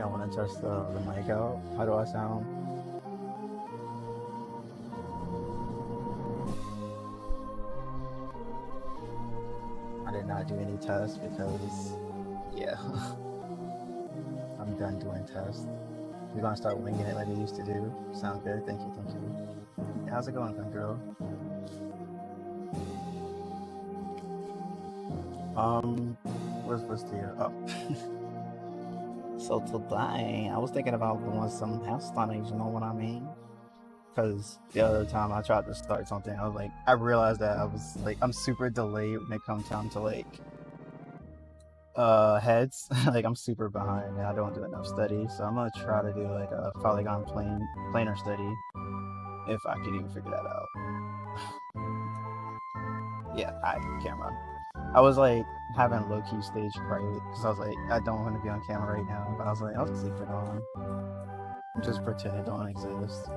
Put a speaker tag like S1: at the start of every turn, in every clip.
S1: I want to test the mic out. How do I sound? I did not do any tests because, yeah, I'm done doing tests. We're gonna start winging it like we used to do. Sound good? Thank you, thank you. How's it going, girl? What's the oh? So today, I was thinking about doing some house studies. You know what I mean? Because the other time I tried to start something, I was like, I realized that I was like, I'm super delayed when it comes down to like heads. Like I'm super behind and I don't do enough study. So I'm gonna try to do like a polygon planar study if I can even figure that out. Yeah, camera. I was like having low key stage fright because I was like, I don't want to be on camera right now. But I was like, I'll just leave it on. Just pretend it don't exist.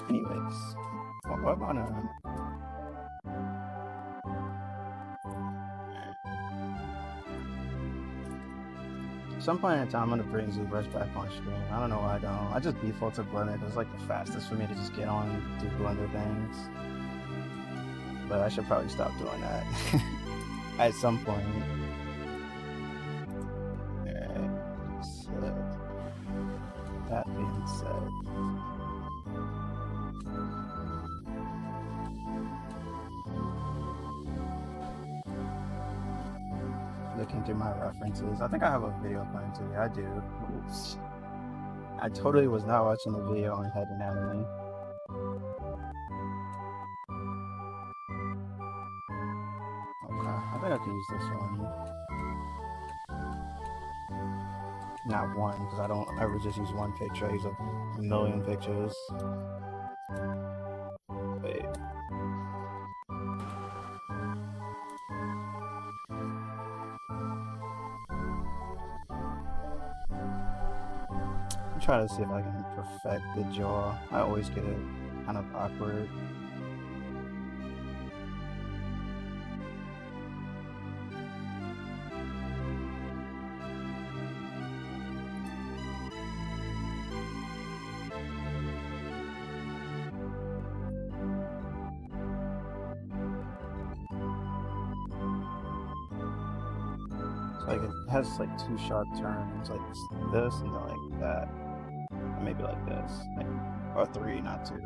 S1: Anyways, what am I gonna? Some point in time, I'm gonna bring ZBrush back on stream. I don't know why I don't. I just default to Blender because it's like the fastest for me to just get on and do Blender things. But I should probably stop doing that at some point. Alright, so that being said, looking through my references, I think I have a video playing too. Yeah, I do. Oops. I totally was not watching the video on Head Anatomy. Okay, I think I can use this one. Not one, because I don't ever just use one picture. I use a million pictures. Wait. I'm trying to see if I can perfect the jaw. I always get it kind of awkward. Like it has like two sharp turns, like this and then like that, or maybe like this, like, or three, not two.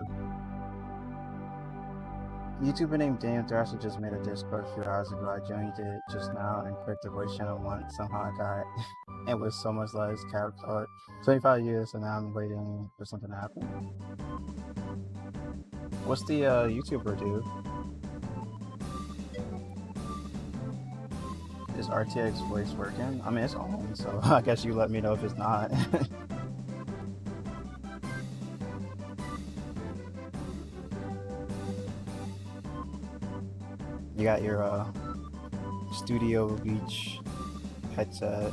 S1: YouTuber named Daniel Thrasher just made a Discord a few hours ago. I joined it just now and clicked the voice channel once. Somehow I got it with so much less capped art. 25 years, so now I'm waiting for something to happen. What's the YouTuber do? Is RTX voice working? I mean, it's on, so I guess you let me know if it's not. You got your Studio Beach headset.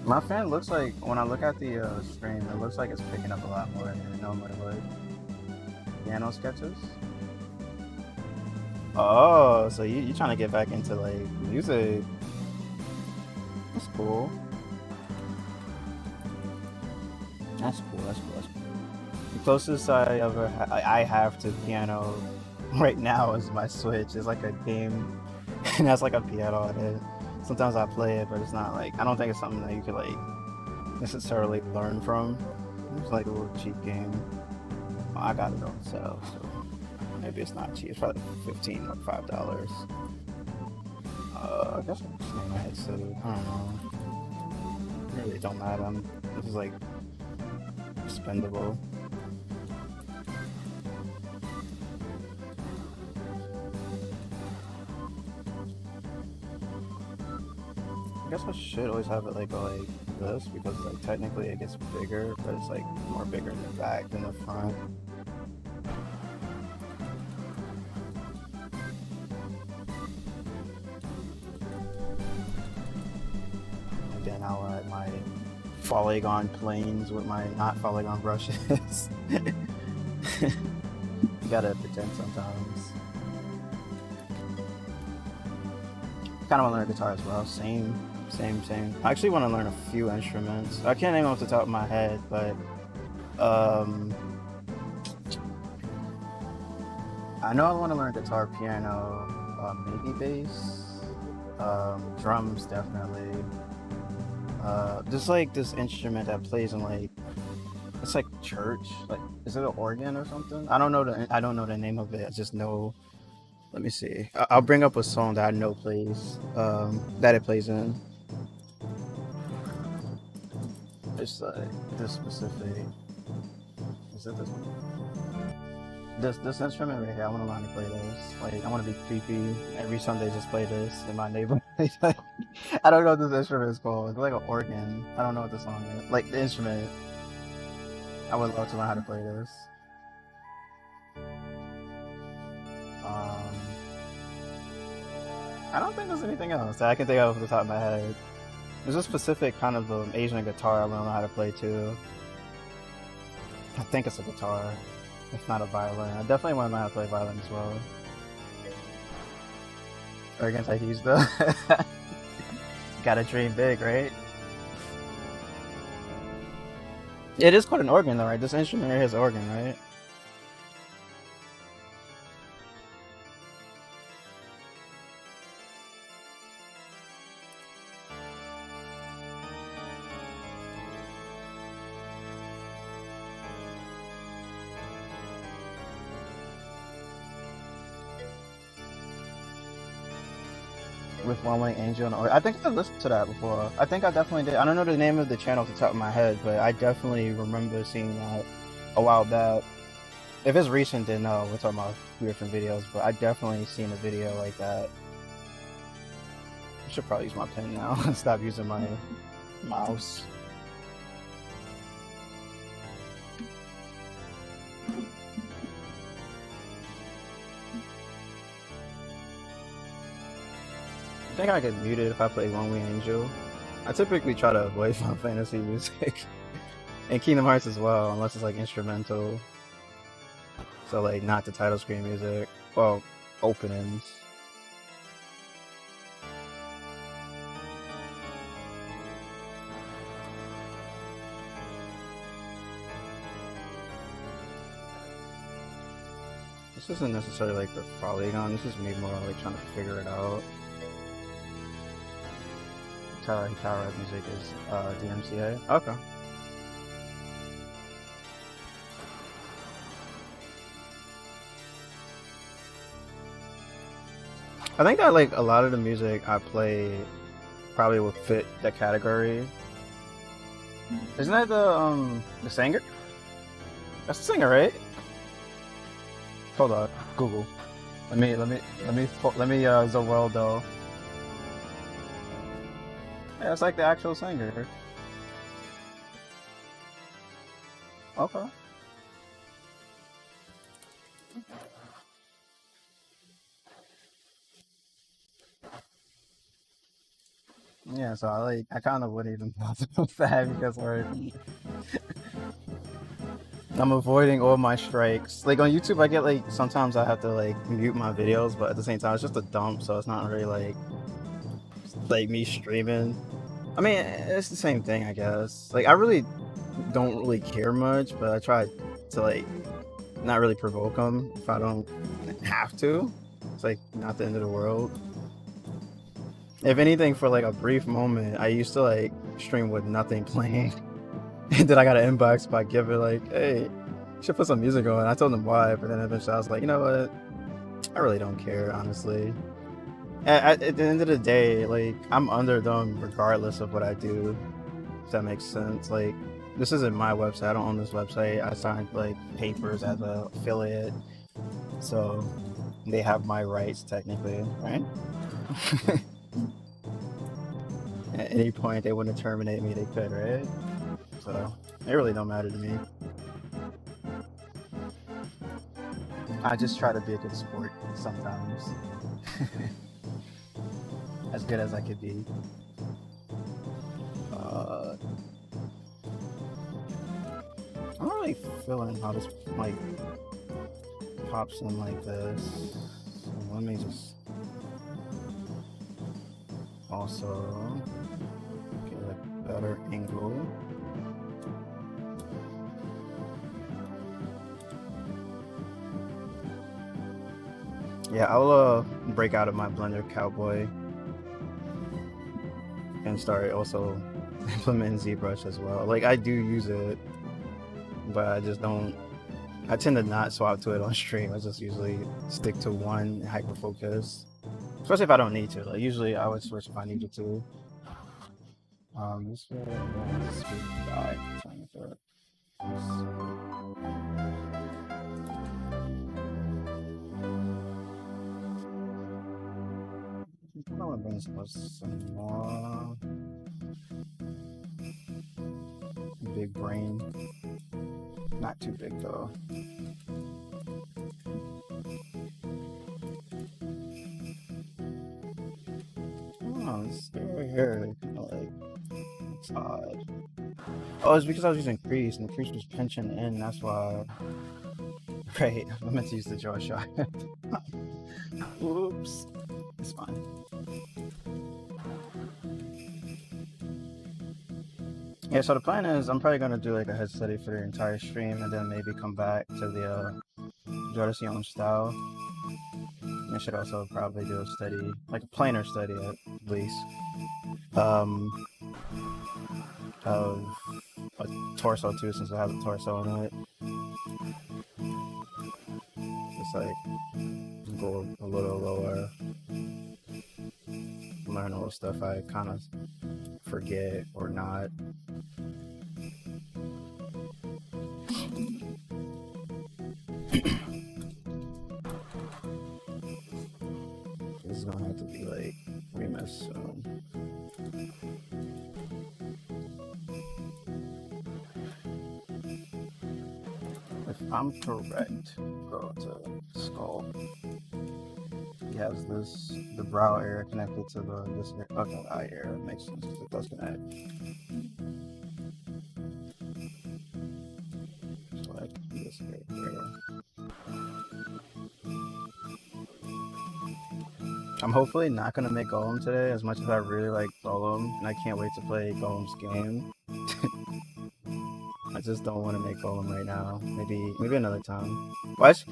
S1: My fan looks like, when I look at the stream, it looks like it's picking up a lot more than it normally would. Piano sketches? Oh, so you trying to get back into like music. That's cool. That's cool, that's cool, that's cool. The closest I ever I have to piano right now is my Switch. It's like a game and that's like a piano on it. Sometimes I play it, but it's not like, I don't think it's something that you could like necessarily learn from. It's like a little cheap game. Well, I got it on sale, so maybe it's not cheap. It's probably $15 or $5. I guess I'm just name my headset. I don't know. It really don't matter. This is like expendable. I guess I should always have it like go like this because like technically it gets bigger, but it's like more bigger in the back than the front. And then I'll add my polygon planes with my not polygon brushes. You gotta pretend sometimes. Kind of want to learn guitar as well. Same. I actually want to learn a few instruments. I can't name them off the top of my head, but um, I know I want to learn guitar, piano, maybe bass, drums definitely. Just like this instrument that plays in like it's like church. Like is it an organ or something? I don't know the name of it. I just know. Let me see. I'll bring up a song that I know plays. That it plays in. It's like this specific. Is it this one? This instrument right here. I want to learn to play this. Like I want to be creepy. Every Sunday, just play this in my neighborhood. I don't know what this instrument is called. It's like an organ. I don't know what the song is. Like the instrument. I would love to learn how to play this. I don't think there's anything else that I can think of off the top of my head. There's a specific kind of Asian guitar I want to know how to play too. I think it's a guitar, if not a violin. I definitely want to learn how to play violin as well. Organs I use though. Gotta dream big, right? It is called an organ though, right? This instrument here is an organ, right? With One Wing Angel and organ. I think I listened to that before. I think I definitely did. I don't know the name of the channel off the top of my head, but I definitely remember seeing that a while back. If it's recent, then no, we're talking about different videos, but I definitely seen a video like that. I should probably use my pen now and stop using my mouse. I think I get muted if I play One Wing Angel. I typically try to avoid Final Fantasy music. And Kingdom Hearts as well, unless it's like instrumental. So like not the title screen music. Well, openings. This isn't necessarily like the Polygon, this is me more like trying to figure it out. Tower music is DMCA. Okay. I think that like a lot of the music I play probably will fit that category. Isn't that the singer? That's the singer, right? Hold on, Google. Let me Zoweldo. Yeah, it's like the actual singer. Okay. Yeah, so I kind of wouldn't even bother with that because I'm avoiding all my strikes. Like on YouTube, I get like sometimes I have to like mute my videos, but at the same time, it's just a dump, so it's not really like me streaming. I mean, it's the same thing, I guess. Like I really don't really care much, but I try to like not really provoke them if I don't have to. It's like not the end of the world. If anything, for like a brief moment, I used to like stream with nothing playing. And then I got an inbox by Giver like, hey, you should put some music on. I told them why, but then eventually I was like, you know what? I really don't care, honestly. At the end of the day, like, I'm under them regardless of what I do, if that makes sense. Like, this isn't my website. I don't own this website. I signed like papers as an affiliate, so they have my rights technically, right? At any point they want to terminate me, they could, right? So it really don't matter to me. I just try to be a good sport sometimes. As good as I could be. I'm not really feeling how this mic pops in like this. So let me just also get a better angle. Yeah, I'll break out of my Blender Cowboy and start also implementing ZBrush as well. Like I do use it, but I just don't. I tend to not swap to it on stream. I just usually stick to one hyper focus, especially if I don't need to. Like usually I would switch if I needed to. This way, speed guy. Trying to do it. I want to bring some more big brain. Not too big though. Oh, this over here, like, it's odd. Oh, it's because I was using crease, and the crease was pinching in, that's why. Right, I meant to use the jaw shot. Oops. It's fine. Yeah, so the plan is I'm probably gonna do like a head study for the entire stream, and then maybe come back to the Jordasian style. I should also probably do a study, like a planar study at least, of a torso too, since I have a torso in it. Just like go a little lower, learn all the stuff I kind of forget or not. This is gonna have to be like Remus soon. If I'm correct, go to Skull. He has this, the brow area connected to this eye area. Makes sense because it does connect. So like this area. I'm hopefully not gonna make Golem today, as much as I really like Golem, and I can't wait to play Golem's game. I just don't want to make Golem right now. Maybe another time. Watch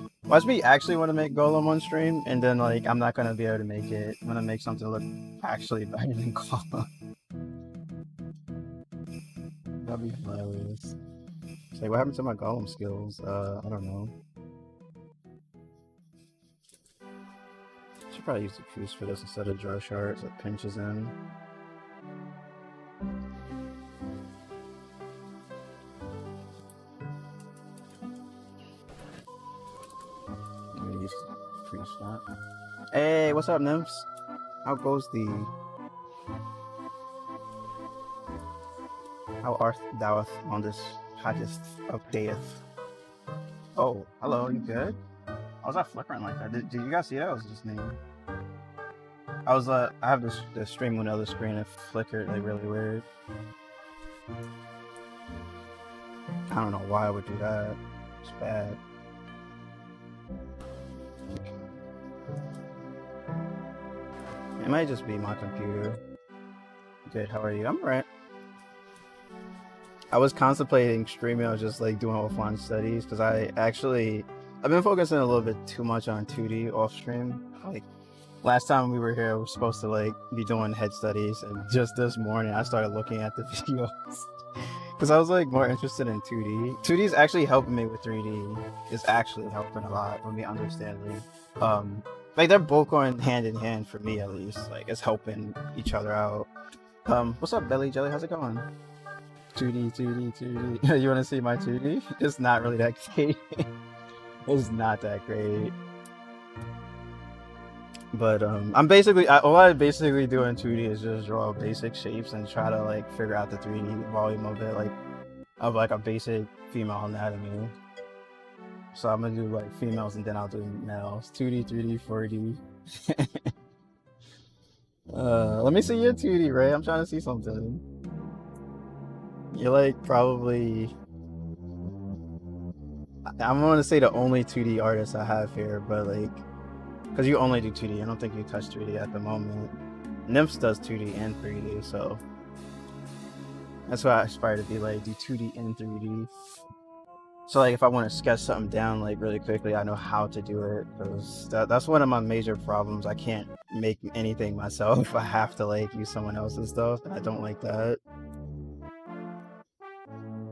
S1: me actually want to make Golem on stream, and then like I'm not gonna be able to make it. I'm gonna make something look actually better than Golem. That'd be hilarious. It's like, what happened to my Golem skills? I don't know. Should probably use the crease for this instead of draw shards that pinches in. Hey, what's up, nymphs? How goes the... How art thou'th on this hottest updateth? Oh, hello, you good? How was that flickering like that? Did you guys see that? Or was it just me? I have the stream on the other screen, it flickered like really weird. I don't know why I would do that. It's bad. It might just be my computer. Good, how are you? I'm alright. I was contemplating streaming or just like doing offline studies because I've been focusing a little bit too much on 2D off stream. Like last time we were here, we were supposed to like be doing head studies, and just this morning I started looking at the videos because I was like more interested in 2D. 2D is actually helping me with 3D. It's actually helping a lot with me understanding. Like they're both going hand in hand for me at least. Like it's helping each other out. What's up, Belly Jelly? How's it going? 2D. You want to see my 2D? It's not really that great. It's not that great. But I'm basically all I basically do in 2D is just draw basic shapes and try to like figure out the 3D volume of it, like of like a basic female anatomy. So I'm gonna do like females and then I'll do males. 2D, 3D, 4D. Let me see your 2D, Ray. I'm trying to see something. You're like probably... I'm going to say the only 2D artist I have here, but like, because you only do 2D. I don't think you touch 3D at the moment. Nymphs does 2D and 3D, so that's why I aspire to be like, do 2D and 3D. So like, if I want to sketch something down like really quickly, I know how to do it, because that's one of my major problems. I can't make anything myself. I have to like use someone else's stuff, and I don't like that.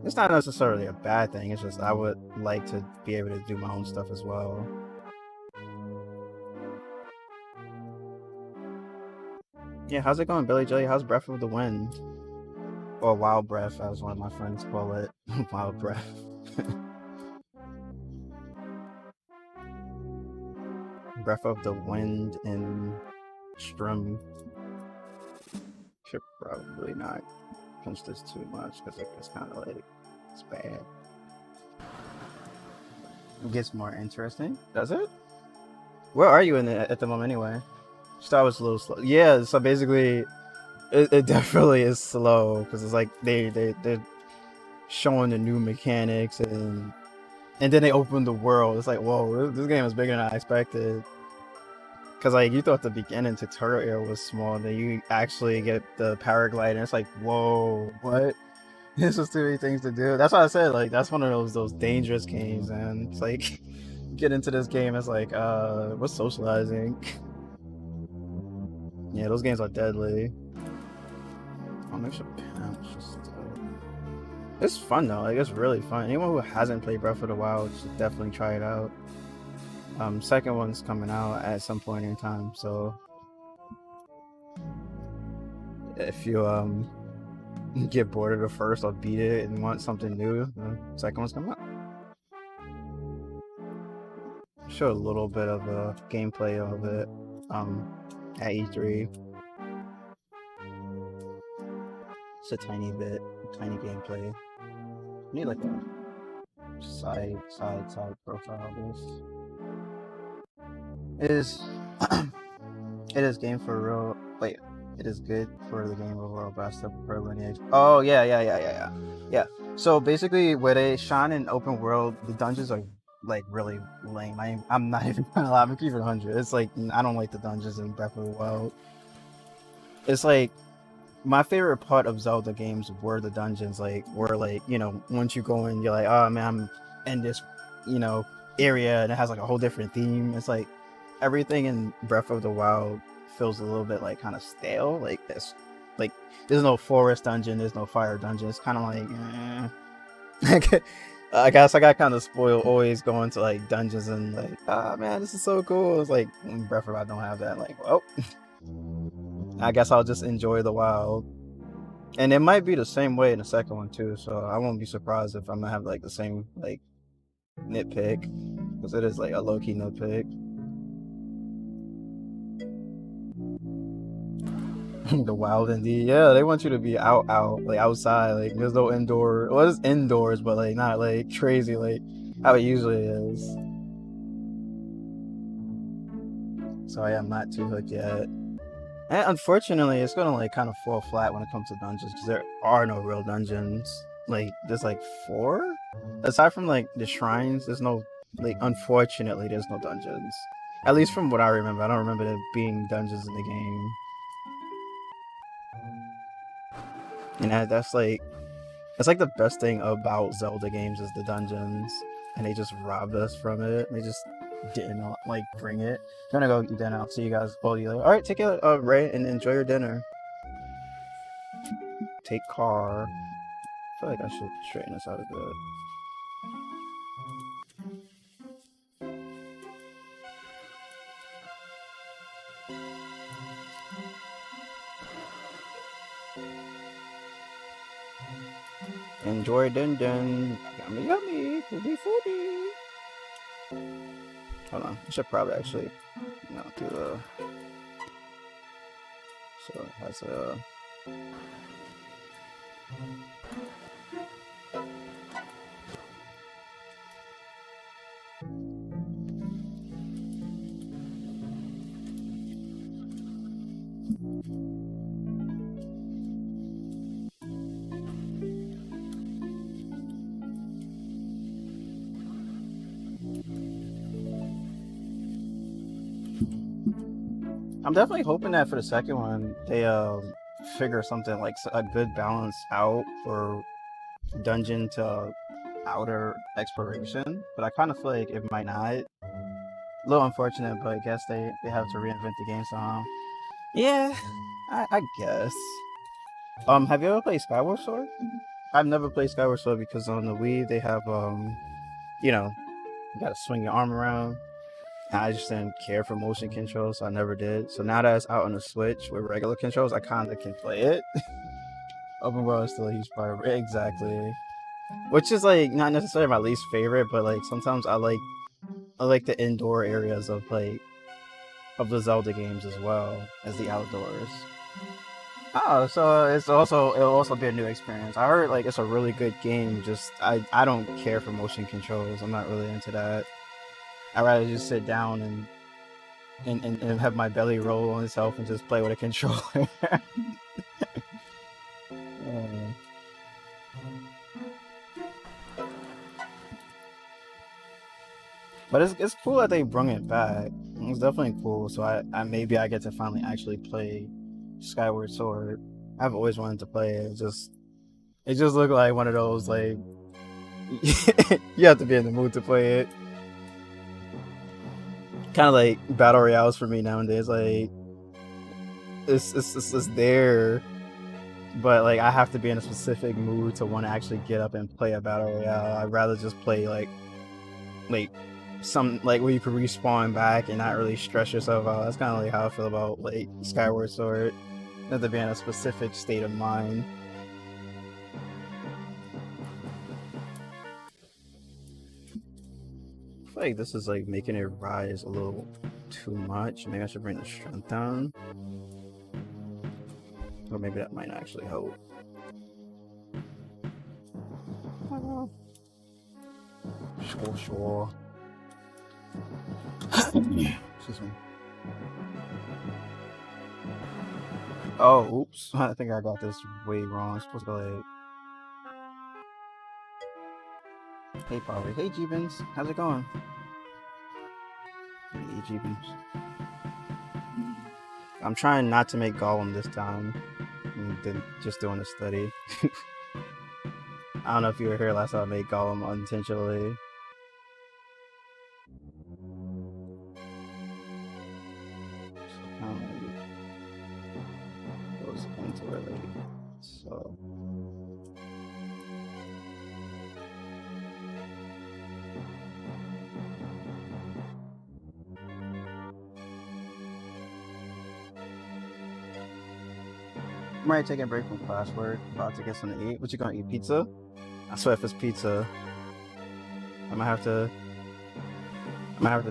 S1: It's not necessarily a bad thing. It's just I would like to be able to do my own stuff as well. Yeah, how's it going, Billy Jelly? How's Breath of the Wind? Or Wild Breath, as one of my friends call it. Wild Breath. Breath of the Wind and Strum. Should probably not pinch this too much because it's kind of like, it's bad. It gets more interesting, does it? Where are you in it at the moment anyway? Star was a little slow. Yeah, so basically, it definitely is slow because it's like they're showing the new mechanics and then they open the world. It's like, whoa, this game is bigger than I expected. Cause like you thought the beginning tutorial area was small, then you actually get the paraglide, and it's like, whoa, what? This was too many things to do. That's why I said like that's one of those dangerous games, and it's like get into this game, it's like what's socializing? Yeah, those games are deadly. Oh, maybe I should pinch stuff. It's fun though, like it's really fun. Anyone who hasn't played Breath of the Wild should definitely try it out. Second one's coming out at some point in time, so if you get bored of the first or beat it and want something new, the second one's coming out. Show a little bit of a gameplay of it at E3. It's a tiny gameplay. I need like a side profile of this. It is it is game for real. Wait, it is good for the game overall, but I still prefer Lineage. Oh yeah. So basically, where they shine in open world, the dungeons are like really lame. I'm not even gonna lie. I'm keeping 100. It's like I don't like the dungeons in Breath of the Wild. It's like my favorite part of Zelda games were the dungeons. Like where like once you go in, you're like, oh man, I'm in this area, and it has like a whole different theme. It's like everything in Breath of the Wild feels a little bit like kind of stale. Like there's no forest dungeon, there's no fire dungeon. It's kind of like I guess I got kind of spoiled always going to like dungeons and like, ah man, this is so cool. It's like Breath of the Wild don't have that. Like, well, I guess I'll just enjoy the wild. And it might be the same way in the second one too, so I won't be surprised if I'm gonna have like the same like nitpick, because it is like a low-key nitpick. The wild indeed. Yeah, they want you to be out, like outside. Like there's no indoor. Well, it's indoors, but like not like crazy, like how it usually is. So yeah, I'm not too hooked yet. And unfortunately, it's gonna like kind of fall flat when it comes to dungeons, because there are no real dungeons. Like there's like 4. Aside from like the shrines, there's no like. Unfortunately, there's no dungeons. At least from what I remember, I don't remember there being dungeons in the game. And that's like the best thing about Zelda games is the dungeons, and they just robbed us from it. They just didn't like bring it. I'm gonna go eat dinner. I'll see you guys both later. All right, take care, Ray, and enjoy your dinner. Take car. I feel like I should straighten this out a bit. Enjoy Din Din. Yummy yummy. Foodie foodie. Hold on. I should probably actually do the. So that's a. I'm definitely hoping that for the second one they figure something like a good balance out for dungeon to outer exploration. But I kind of feel like it might not. A little unfortunate, but I guess they have to reinvent the game somehow. Yeah, I guess. Have you ever played Skyward Sword? I've never played Skyward Sword because on the Wii they have you know, you gotta swing your arm around. I just didn't care for motion controls, so I never did. So now that it's out on the Switch with regular controls, I kind of can play it. Open world is still a huge part of it. Exactly. Which is like not necessarily my least favorite, but like sometimes I like the indoor areas of like of the Zelda games as well as the outdoors. Oh, so it'll also be a new experience. I heard like it's a really good game. Just I don't care for motion controls. I'm not really into that. I'd rather just sit down and have my belly roll on itself and just play with a controller. Uh, but it's cool that they brung it back. It's definitely cool. So I maybe I get to finally actually play Skyward Sword. I've always wanted to play it. It just looked like one of those like you have to be in the mood to play it. Kind of like battle royales for me nowadays. Like it's there, but like I have to be in a specific mood to want to actually get up and play a battle royale. I'd rather just play like some like where you can respawn back and not really stress yourself out. That's kind of like how I feel about like Skyward Sword. You have to be in a specific state of mind. I feel like this is like making it rise a little too much. Maybe I should bring the strength down. Or maybe that might actually help. Sure. Excuse me. Oh, oops. I think I got this way wrong. I'm supposed to go like, hey, Polly. Hey, Jeebins. How's it going? Hey, Jeebins. I'm trying not to make Gollum this time. And then just doing a study. I don't know if you were here last time I made Gollum unintentionally. Goes into relate. So. I'm already taking a break from classwork. About to get something to eat. What you gonna eat? Pizza? I swear if it's pizza, I'm gonna have to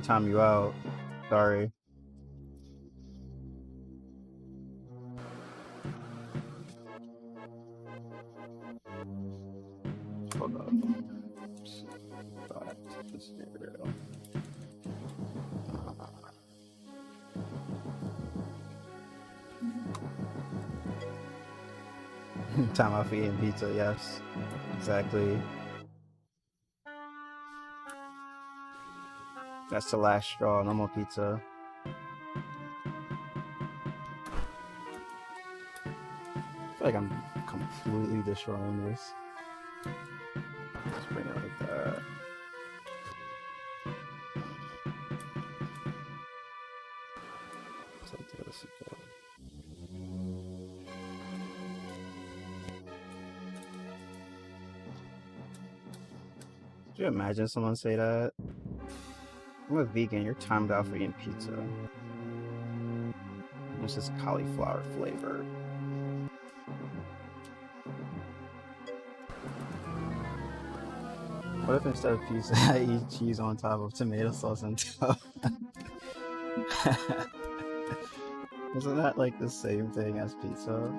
S1: time you out. Sorry. Hold on. Time out for eating pizza, yes. Exactly. That's the last straw, no more pizza. I feel like I'm completely destroying this. Let's bring it like that. Could you imagine someone say that? I'm a vegan, you're timed out for eating pizza. This is cauliflower flavor. What if instead of pizza I eat cheese on top of tomato sauce on top? Isn't that like the same thing as pizza?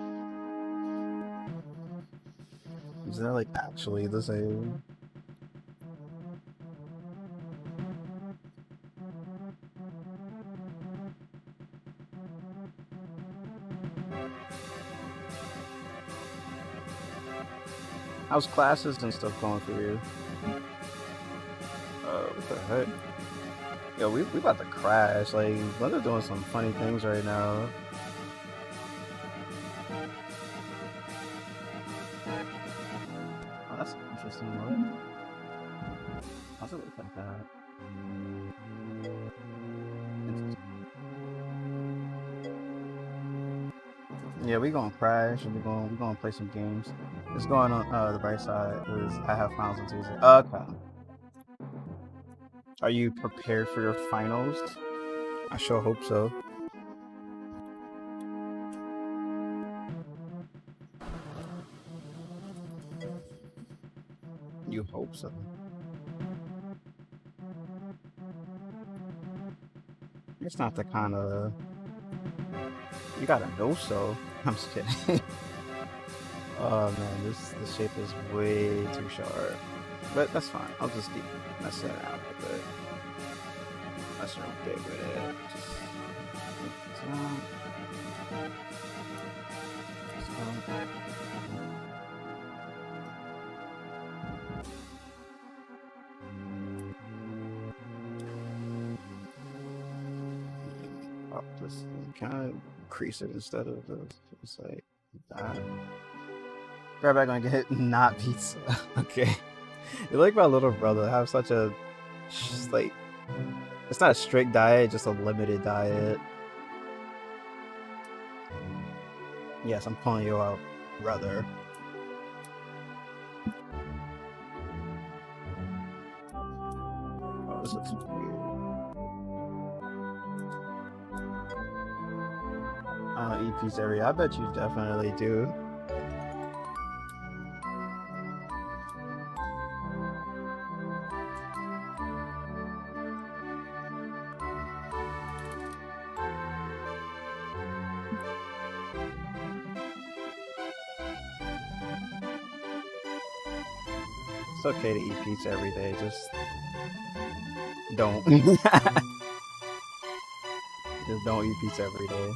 S1: Isn't that like actually the same? How's classes and stuff going for you? What the heck? Yo, we about to crash. Like, Linda doing some funny things right now. Oh, that's an interesting one. How's it look like that? Interesting. Yeah, we gonna crash and we gonna play some games. It's going on the bright side because I have finals on Tuesday. Okay. Are you prepared for your finals? I sure hope so. You hope so. It's not the kind of you gotta know so. I'm just kidding. Oh man, this shape is way too sharp. But that's fine. I'll just keep messing around with it. Messing around big with it. Just I'll just kind of crease it instead of just like that. Grab back gonna get not pizza. Okay. You're like my little brother. I have such a like it's not a strict diet, just a limited diet. Yes, I'm calling you out, brother. Oh, this looks weird. Eat pizza every. I bet you definitely do. It's okay to eat pizza every day. Just don't. Just don't eat pizza every day.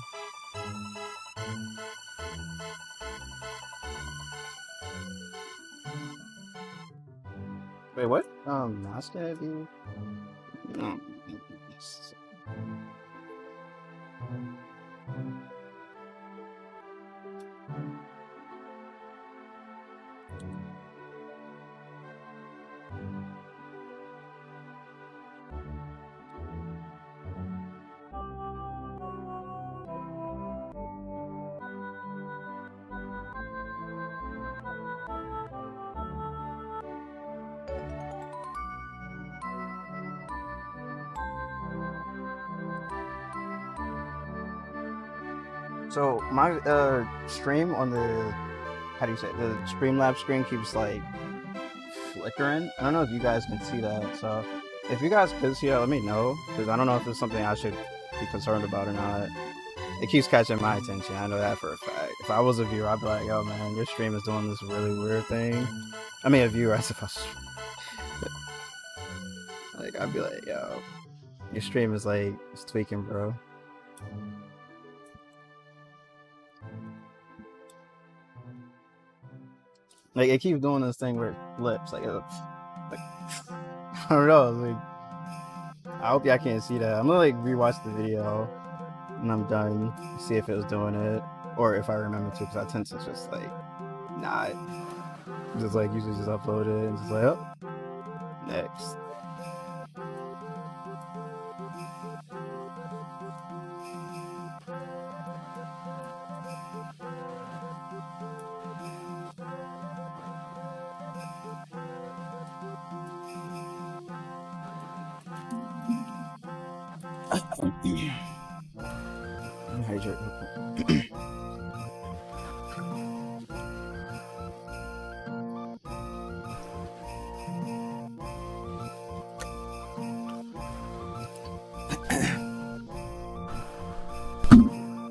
S1: Wait, what? That's gonna be. Mm. So my stream on the how do you say it? The Streamlabs screen keeps like flickering. I don't know if you guys can see that. So if you guys could see that, let me know because I don't know if it's something I should be concerned about or not. It keeps catching my attention. I know that for a fact. If I was a viewer, I'd be like, "Yo, man, your stream is doing this really weird thing." I mean, a viewer, as if I was like, I'd be like, "Yo, your stream is like it's tweaking, bro." Like it keeps doing this thing where it flips. Like I don't know. Like I hope y'all can't see that. I'm gonna like rewatch the video when I'm done, see if it was doing it or if I remember to. Because I tend to just like not just like usually just upload it and just like oh next. Hydrate.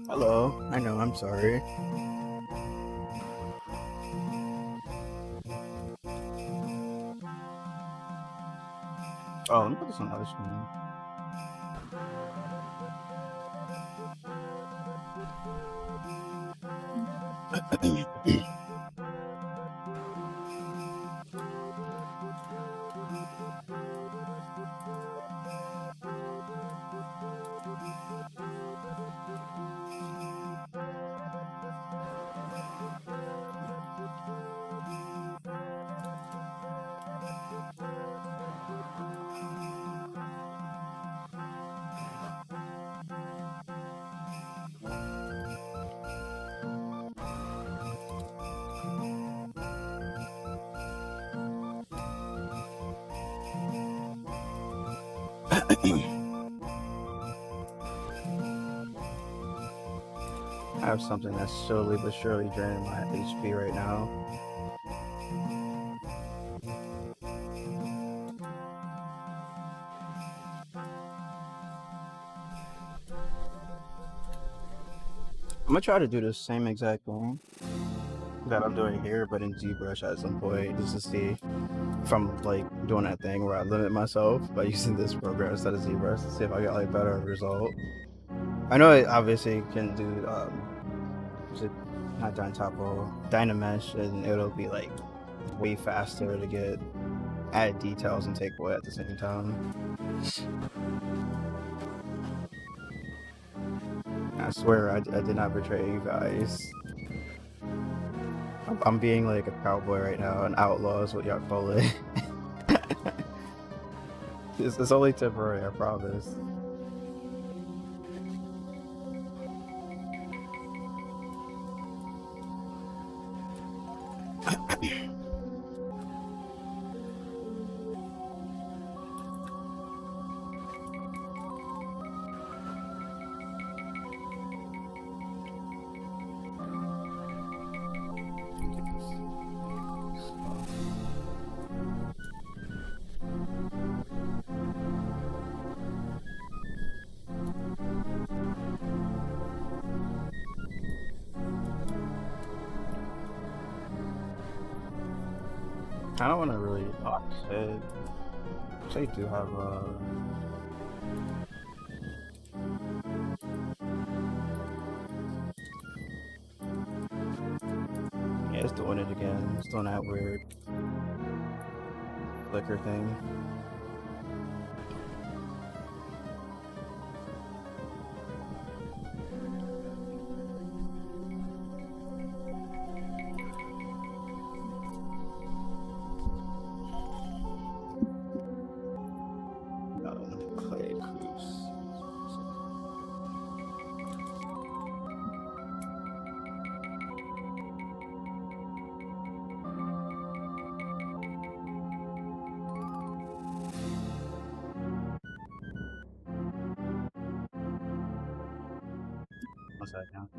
S1: Hello. I know. I'm sorry. Oh, let me put this on the other screen. I have something that's slowly but surely draining my HP right now. I'm gonna try to do the same exact thing that I'm doing here, but in ZBrush at some point, just to see if I'm like doing that thing where I limit myself by using this program instead of ZBrush to see if I get like better result. I know it obviously can do is it not Dyntopo, Dynamesh, and it'll be like way faster to get add details and take away at the same time. I swear I did not betray you guys. I'm being like a cowboy right now, an outlaw is what y'all call it. It's only temporary, I promise. I don't want to really. Oh shit! They do have yeah, it's doing it again. It's doing that weird flicker thing. Clay Cruz. One second.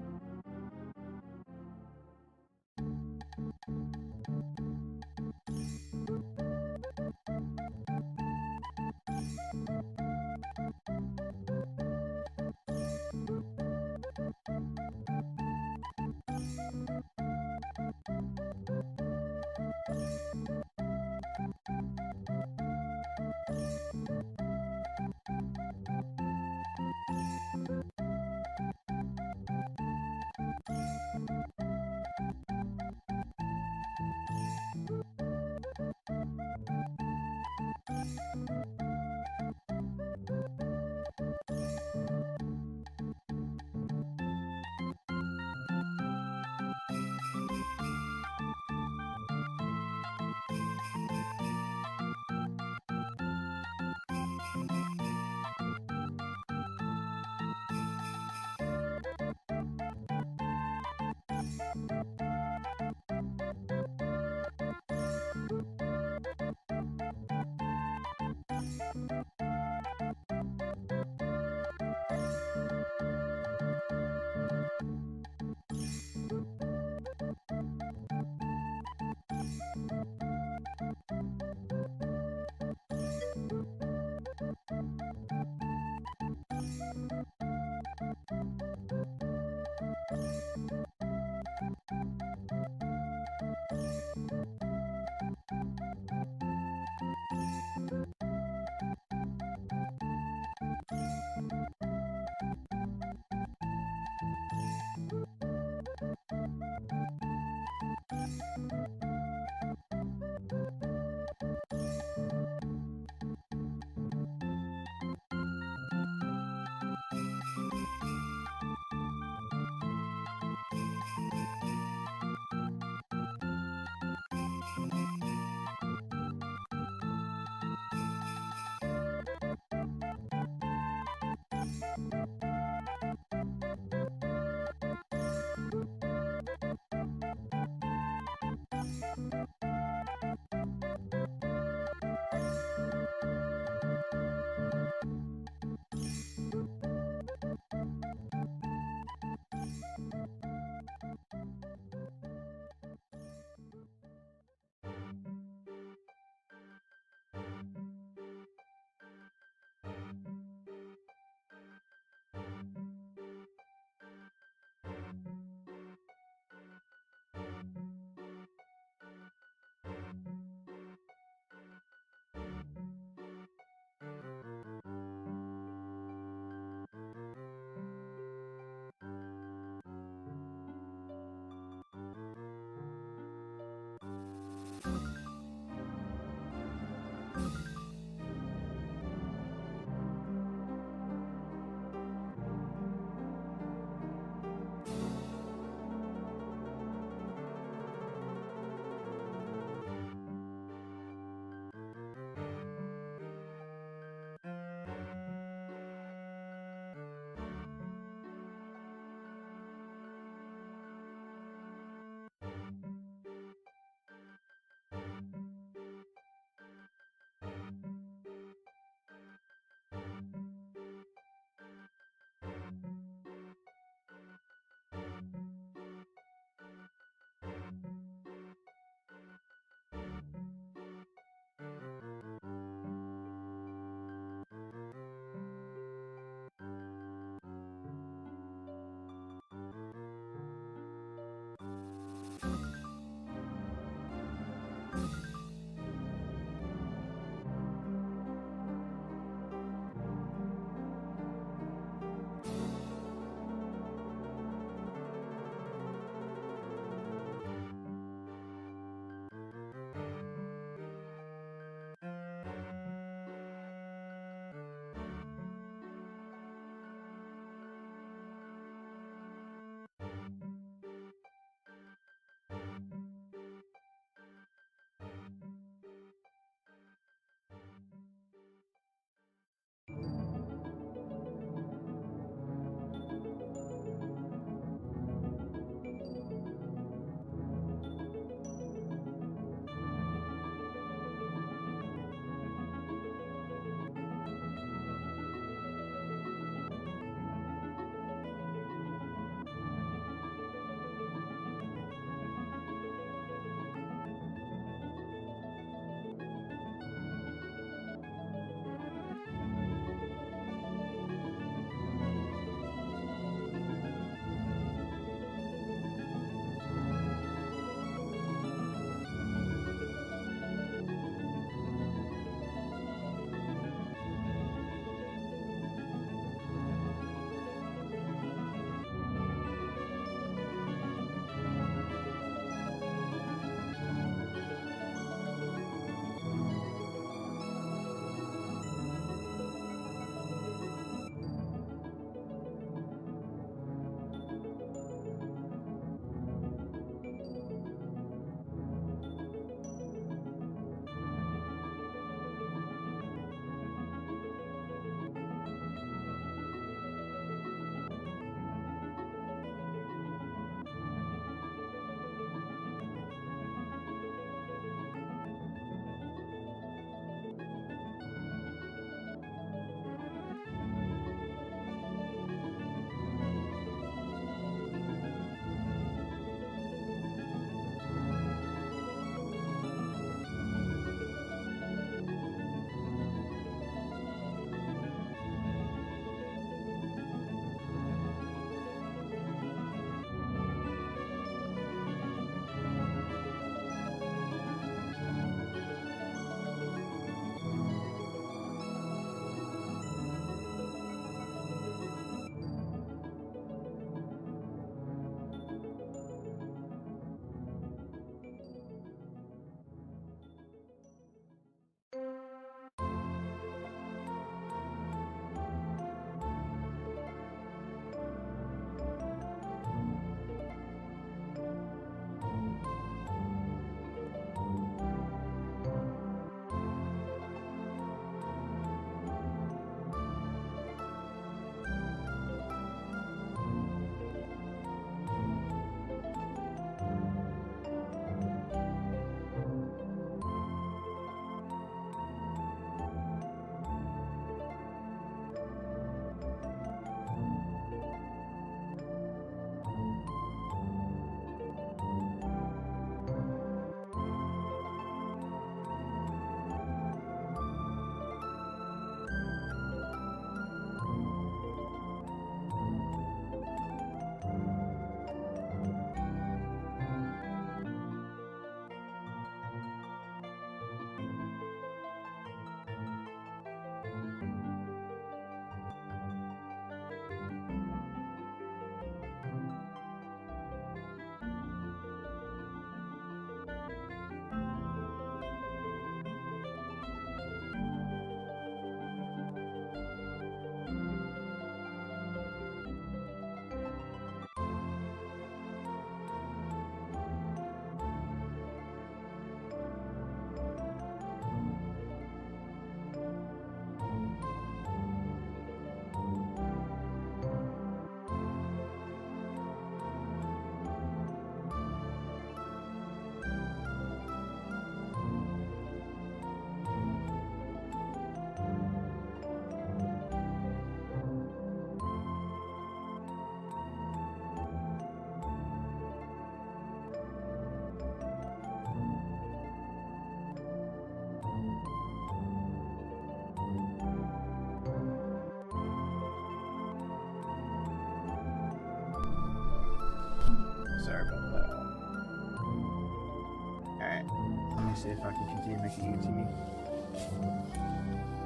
S1: see if I can continue making UTV.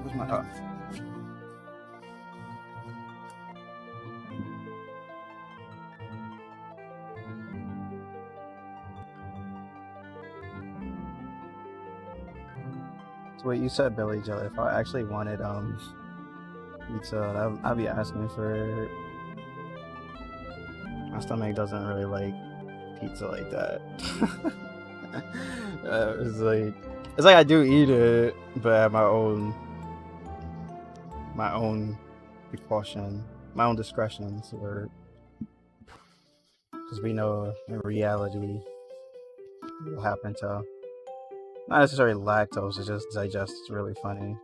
S1: Where's my So wait, you said Billy Jelly. If I actually wanted pizza, I'd be asking for. My stomach doesn't really like pizza like that. It's like I do eat it, but at my own precaution, my own discretion. So because we know in reality will happen to not necessarily lactose, it just digests really funny.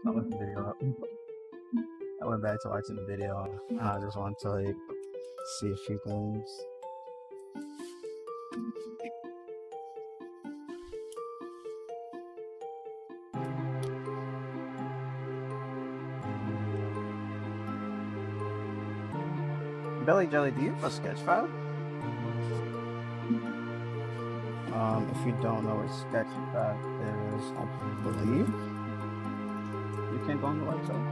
S1: I looked the video up. I went back to watching the video and I just want to like see a few things. Belly Jelly, do you have a sketch file? If you don't know what Sketchfab is, I believe you can go on the website.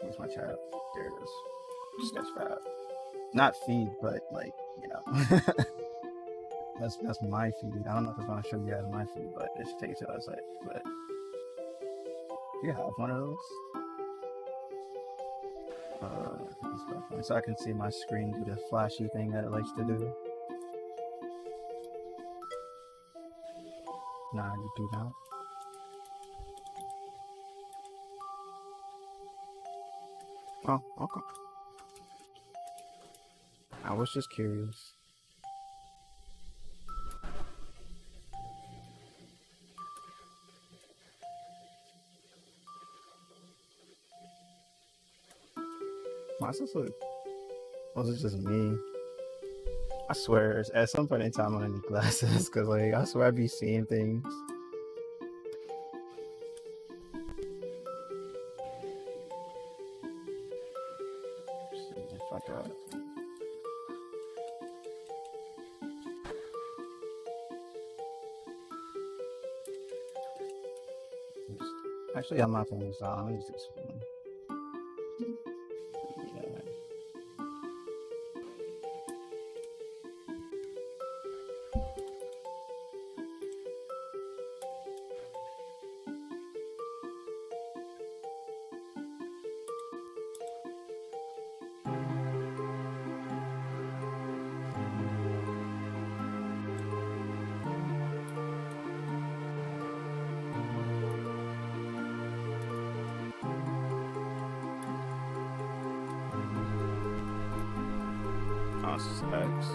S1: Where's my chat? There it is. Sketchfab. Not feed, but like, you know. that's my feed. I don't know if it's gonna show you guys my feed, but it should take you to the website. But do you have one of those? So I can see my screen do the flashy thing that it likes to do. Nah, you do not. Oh, okay. I was just curious. Why does this look? Was it just me? I swear, at some point in time, I'm gonna need glasses because, like, I swear I be seeing things. Let's see if I got it. Actually, I'm not putting this on. I'm gonna use this one. Specs.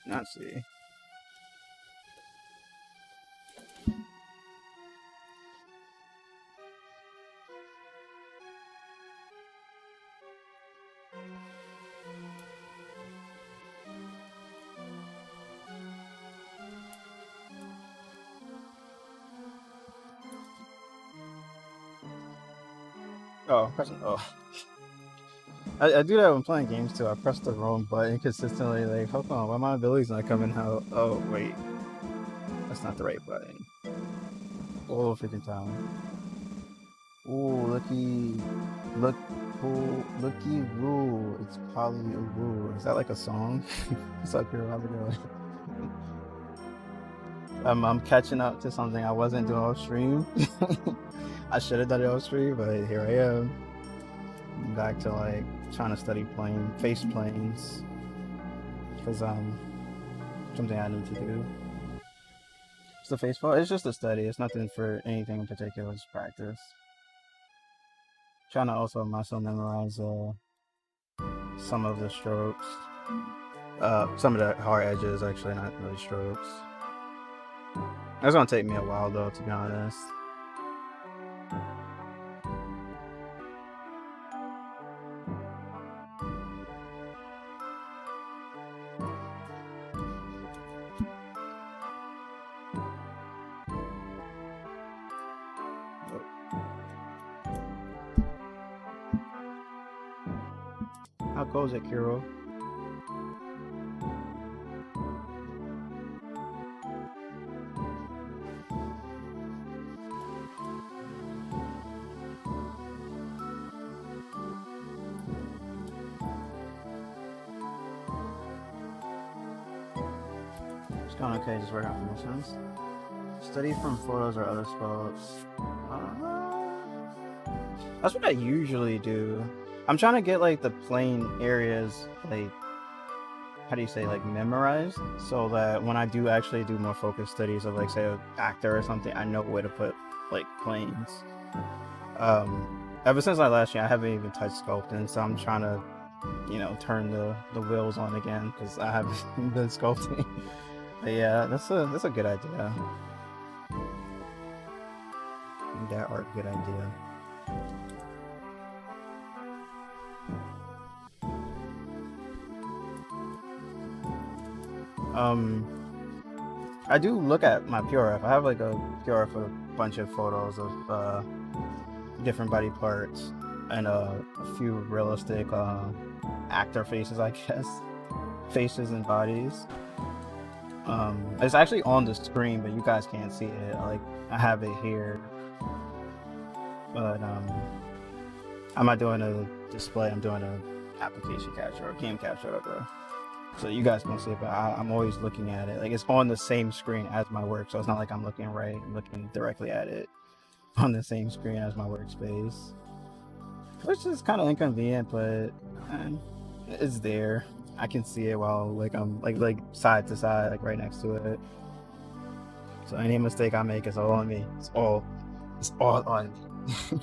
S1: Let's see. Oh, pressing. Oh, I do that when playing games too. I press the wrong button consistently. Like, hold on, why my ability's not coming out? Oh, wait, that's not the right button. Oh, freaking time. Ooh, look, looky woo. It's Polly Woo. Is that like a song? What's up here? How's it going? I'm catching up to something I wasn't doing off stream. I should have done it off stream, but here I am. I'm back to like trying to study face planes, because something I need to do. It's the face plane. It's just a study. It's nothing for anything in particular. It's practice. Trying to also muscle memorize some of the strokes. Some of the hard edges, actually, not really strokes. That's gonna take me a while though, to be honest. How goes it, Kiro? It's going okay, just working on missions. Study from photos or other spots. That's what I usually do. I'm trying to get like the plane areas, like, how do you say, like memorized, so that when I do actually do more focused studies of like say an actor or something, I know where to put like planes. Ever since last year, I haven't even touched sculpting, so I'm trying to, turn the wheels on again, because I haven't been sculpting. But yeah, that's a good idea. That art, good idea. I do look at my PRF. I have like a PRF with a bunch of photos of different body parts and a few realistic actor faces, I guess. Faces and bodies. It's actually on the screen, but you guys can't see it. I have it here, but I'm not doing a display. I'm doing a application capture or game capture, whatever. So you guys can see it, but I'm always looking at it. Like, it's on the same screen as my work, so it's not like I'm looking directly at it on the same screen as my workspace, which is kind of inconvenient, but it's there. I can see it while I'm like side to side, like right next to it. So any mistake I make is all on me. It's all on me.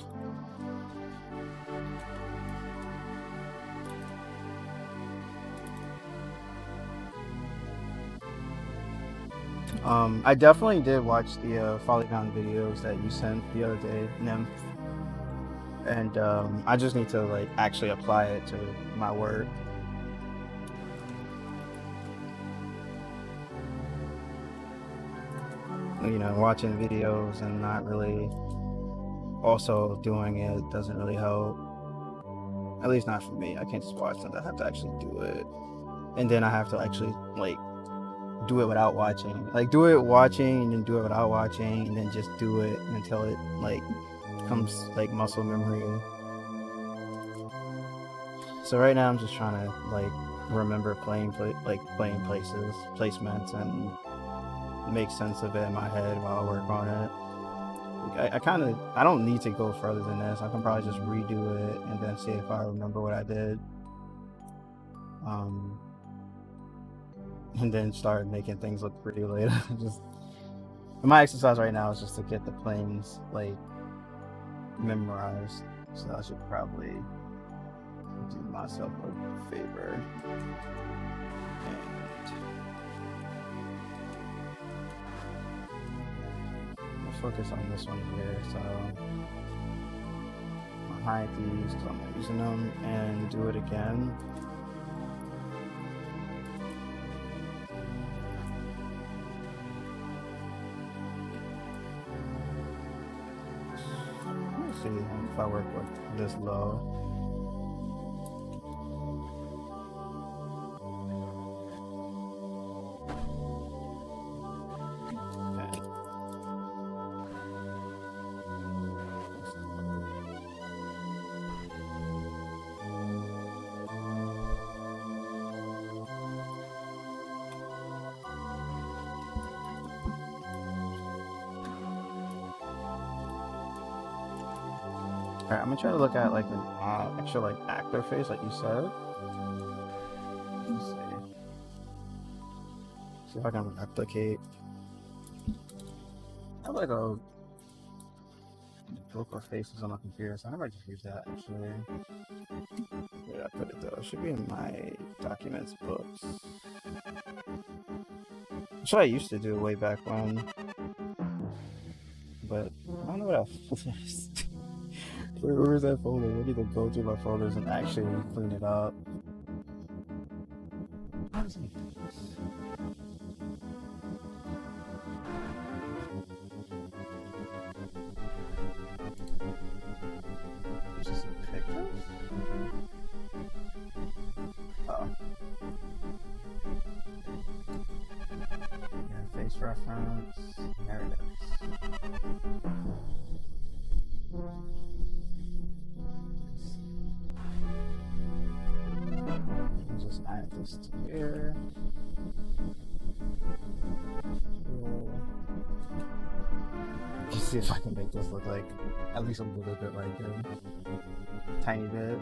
S1: I definitely did watch the Polygon videos that you sent the other day, Nymph, and I just need to like actually apply it to my work. Watching videos and not really also doing it doesn't really help. At least not for me. I can't just watch it. I have to actually do it, and then I have to actually like do it without watching. Like, do it watching and then do it without watching, and then just do it until it like becomes like muscle memory. So right now I'm just trying to like remember playing places, placements, and make sense of it in my head while I work on it. I don't need to go further than this. I can probably just redo it and then see if I remember what I did. And then start making things look pretty later. My exercise right now is just to get the planes like memorized. So I should probably do myself a favor. We'll focus on this one here. So I'll hide these because I'm not using them and do it again. Let's see if I work with this low. Alright, I'm gonna try to look at like an actual like actor face, like you said. Let's see. See if I can replicate. I have like a book of faces on my computer, so I never just use that actually. Where did I put it though? It should be in my documents books. That's what I used to do way back when. But I don't know what else. Where is that folder? I need to go through my folders and actually clean it up. How does it do this? Just pictures? Oh. Yeah, face reference. There it is. I'll just add this to here. Cool. Let's see if I can make this look like at least a little bit like him. Tiny bit.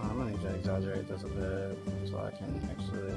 S1: I'm gonna need to exaggerate this a bit so I can actually.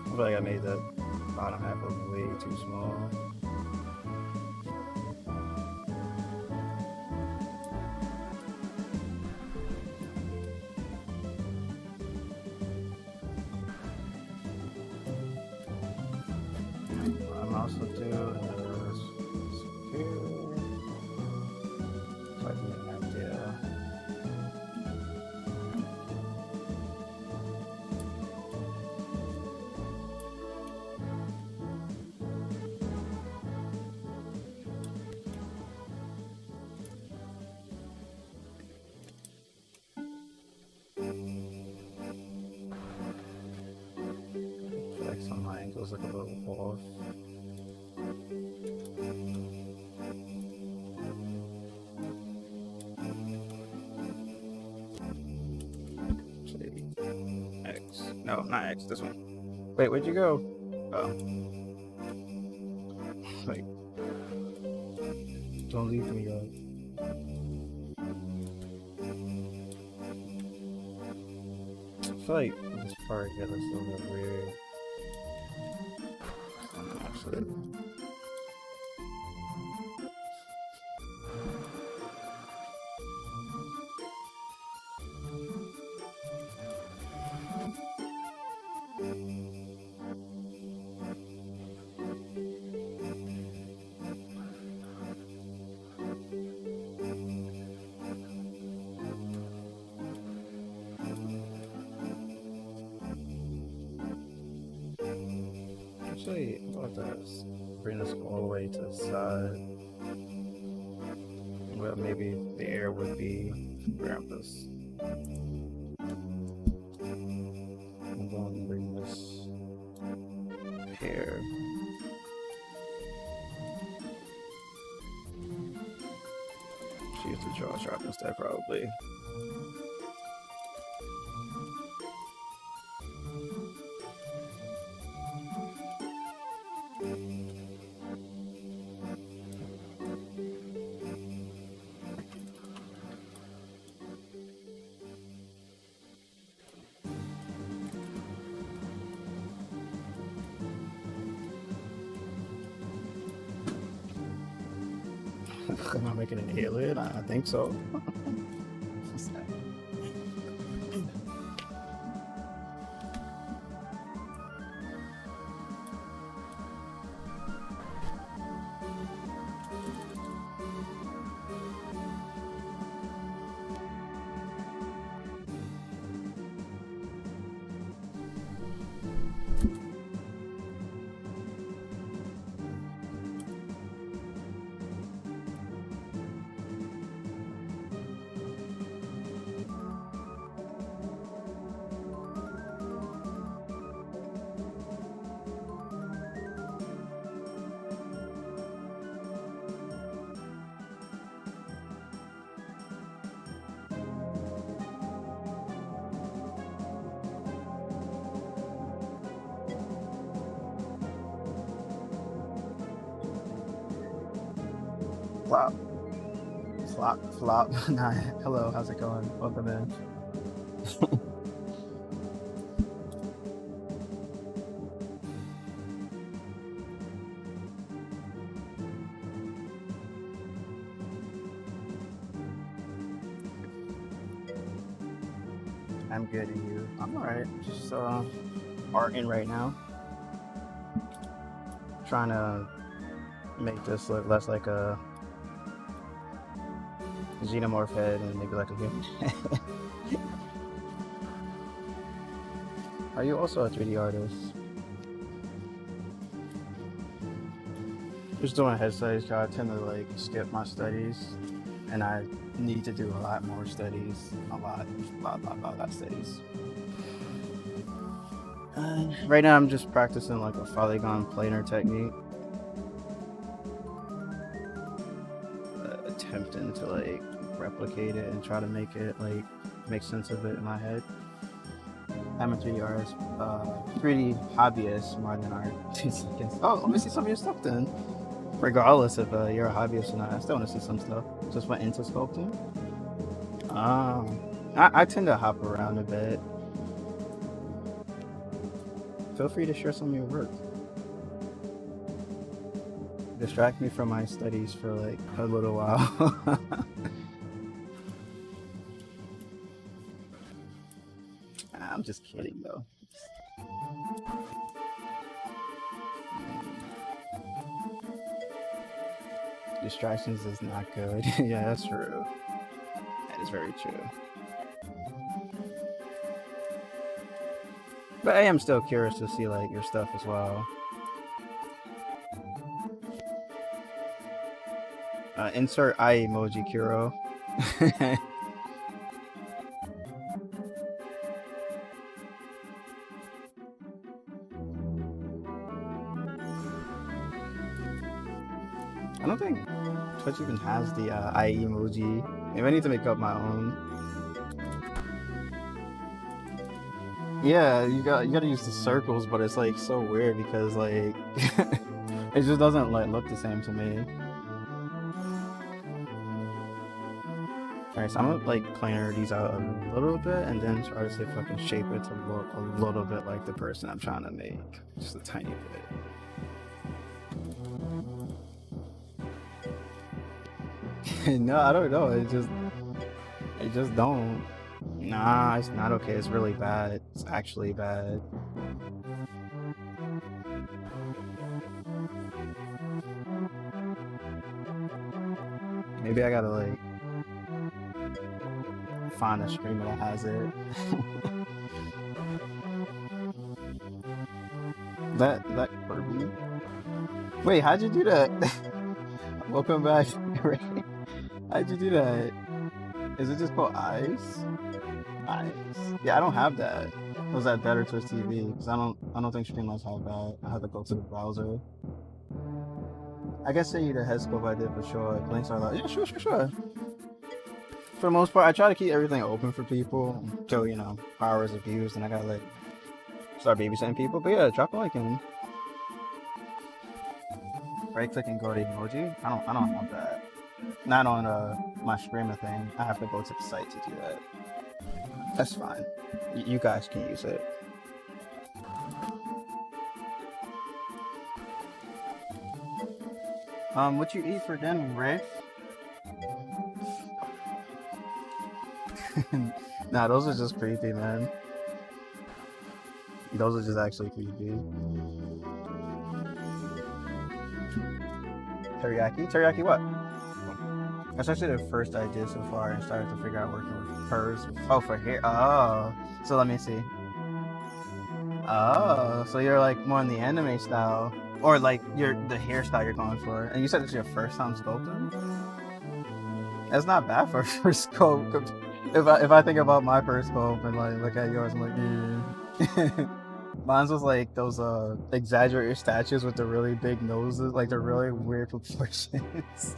S1: I feel like I made the bottom half of way too small. What I'm also do is here, so I can get an idea. Like some angles look a little off. Actually, X. No, not X. This one. Wait, where'd you go? Oh. Wait. Don't leave me up. I feel like this part here looks a little bit weird. Actually. Actually, how about this? Bring this all the way to the side. Well, maybe the air would be around this. I'm going to bring this here. Choose to draw a sharp instead, probably. Am I making an alien? I think so. Flop. Flop, flop. Nah, hello, how's it going? Welcome in. I'm good, and you? I'm alright. Just arting right now. Trying to make this look less like a xenomorph head and maybe like a human. Are you also a 3D artist? Just doing head studies, cause I tend to like skip my studies, and I need to do a lot more studies. A lot studies. Right now I'm just practicing like a polygon planar technique. Attempting to like replicate it and try to make it like make sense of it in my head. I'm a 3D artist, 3D hobbyist more than artist. Oh, let me see some of your stuff then. Regardless if you're a hobbyist or not, I still want to see some stuff. Just went into sculpting. I tend to hop around a bit. Feel free to share some of your work. Distract me from my studies for like a little while. I'm just kidding though. Distractions is not good. Yeah, that's true. That is very true. But I am still curious to see like your stuff as well. Insert eye emoji, Kuro. I don't think Twitch even has the eye emoji. Maybe I need to make up my own. Yeah, you gotta use the circles, but it's like so weird because like it just doesn't like look the same to me. Alright, so I'm gonna like planar these out a little bit and then try to see if I can shape it to look a little bit like the person I'm trying to make. Just a tiny bit. No, I don't know. It just don't. Nah, it's not okay. It's really bad. It's actually bad. Maybe I gotta like find a streamer that has it. that Kirby. Wait, how'd you do that? Welcome back. How'd you do that? Is it just called Ice? Ice. Yeah, I don't have that. Was that better Twitch TV? Because I don't think Streamlabs have that. I have to go to the browser. I guess send you the head scope I did for sure. Links are like, yeah, sure. For the most part, I try to keep everything open for people until, you know, hours of views, and I gotta like start babysitting people. But yeah, drop a like and right click and go to emoji. I don't have that. Not on my streamer thing. I have to go to the site to do that. That's fine. You guys can use it. What you eat for dinner, Rafe? Nah, those are just creepy, man. Those are just actually creepy. Teriyaki? Teriyaki what? That's actually the first I did so far and started to figure out working with furs. Oh, for hair. Oh. So let me see. Oh, so you're like more in the anime style. Or like the hairstyle you're going for. And you said it's your first time sculpting? That's not bad for a first sculpt. If I think about my first sculpt and like look at yours, I'm like, yeah. Mine's was like those exaggerated statues with the really big noses, like they're really weird proportions.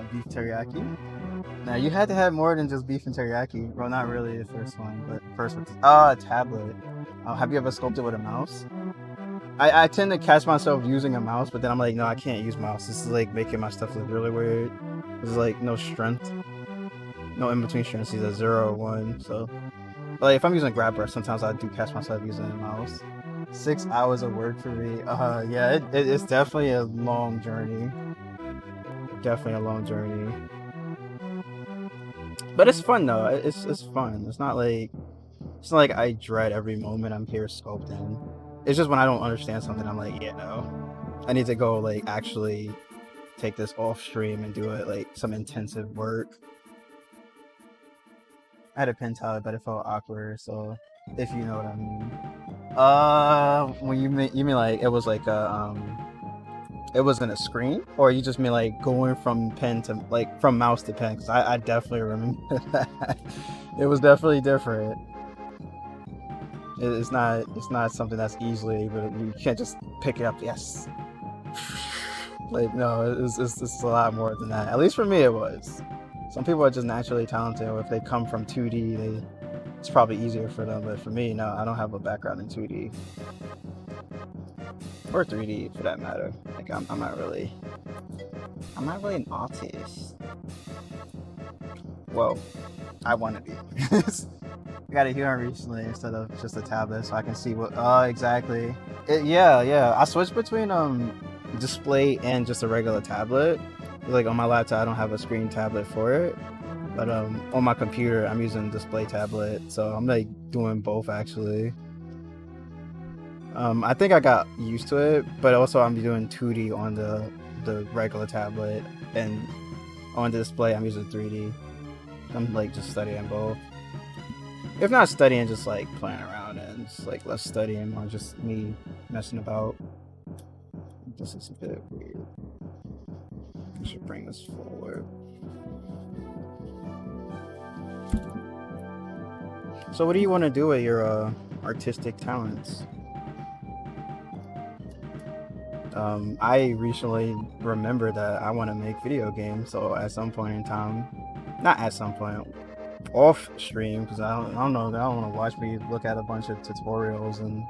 S1: Beef teriyaki. Now you had to have more than just beef and teriyaki. Well, not really the first one, but first with a tablet. Have you ever sculpted with a mouse? I tend to catch myself using a mouse, but then I'm like, no, I can't use mouse. This is like making my stuff look really weird. There's like no strength, no in between strengths. Either 0 or 1. So, like if I'm using grab brush, sometimes I do catch myself using a mouse. 6 hours of work for me. Yeah, it's definitely a long journey. Definitely a long journey. But it's fun though. It's fun. It's not like I dread every moment I'm here sculpting. It's just when I don't understand something, I'm like, yeah, no. I need to go like actually take this off stream and do it like some intensive work. I had a pen towel, but it felt awkward. So if you know what I mean. When you mean like it was like it was in a screen, or you just mean like going from pen to like from mouse to pen? Because I definitely remember that. It was definitely different. It's not something that's easily, but you can't just pick it up. Yes. Like no, it's a lot more than that. At least for me, it was. Some people are just naturally talented, or if they come from 2D, it's probably easier for them. But for me, no, I don't have a background in 2D or 3D for that matter. Like I'm not really an artist. Well, I want to be. I got a Huron recently instead of just a tablet, so I can see what. Exactly. Yeah. I switched between display and just a regular tablet. Like on my laptop, I don't have a screen tablet for it, but on my computer, I'm using display tablet. So I'm like doing both actually. I think I got used to it, but also I'm doing 2D on the regular tablet, and on the display I'm using 3D. I'm like just studying both. If not studying, just like playing around, and just like less studying, more just me messing about. This is a bit weird. I should bring this forward. So what do you want to do with your artistic talents? I recently remembered that I want to make video games, so at some point in time, not at some point, off stream, because I don't know, I don't want to watch me look at a bunch of tutorials and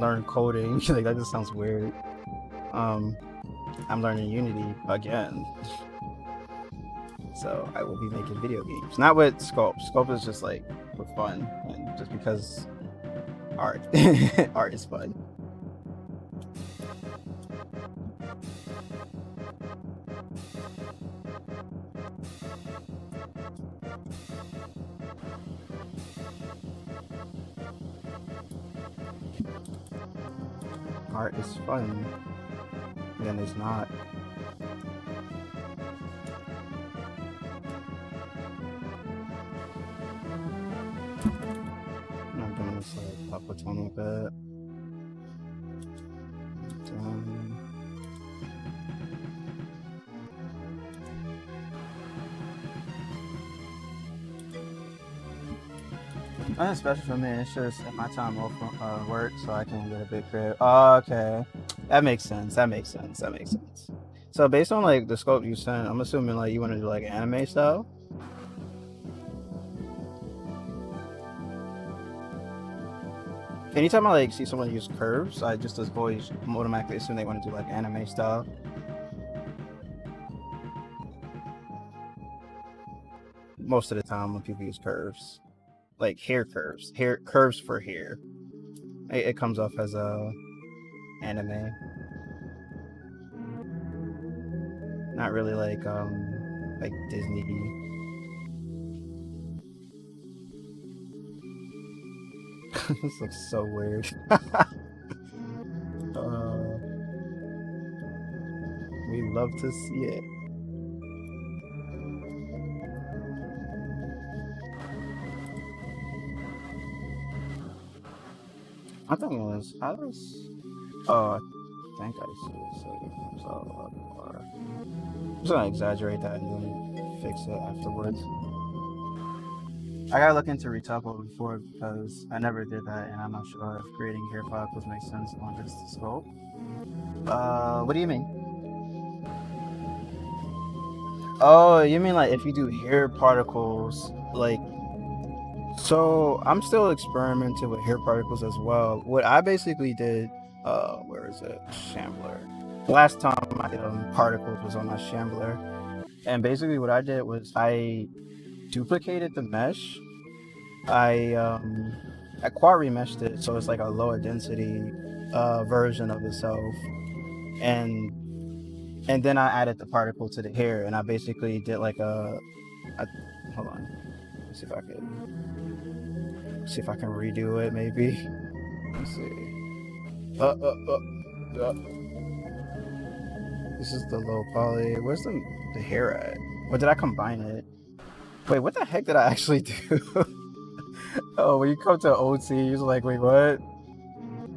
S1: learn coding. Like that just sounds weird. I'm learning Unity again. So I will be making video games. Not with Sculpt. Sculpt is just like for fun and just because art. Art is fun. Art is fun. Then it's not. I'm doing this like up a tiny bit. Nothing special for me. It's just my time off from work, so I can get a big crib. Oh, okay, that makes sense. That makes sense. That makes sense. So based on like the scope you sent, I'm assuming like you want to do like anime style. Anytime I like see someone use curves, I just always automatically assume they want to do like anime style. Most of the time when people use curves, like hair curves for hair, it comes off as a anime. Not really like Disney. This looks so weird. We love to see it. I think it was. I was. Oh, I think I see it. So, I'm just gonna exaggerate that and then fix it afterwards. I gotta look into Retuple before because I never did that, and I'm not sure if creating hair follicles makes sense on this scope. What do you mean? Oh, you mean like if you do hair particles, like. So I'm still experimenting with hair particles as well. What I basically did, where is it? Shambler. Last time I did particles was on my Shambler, and basically what I did was I duplicated the mesh. I quad remeshed it so it's like a lower density version of itself, and then I added the particle to the hair, and I basically did like a hold on, let's see if I could redo it maybe. Let's see. This is the low poly. Where's the hair at? Or did I combine it? Wait, what the heck did I actually do? Oh, when you come to OT, you're like, wait, what?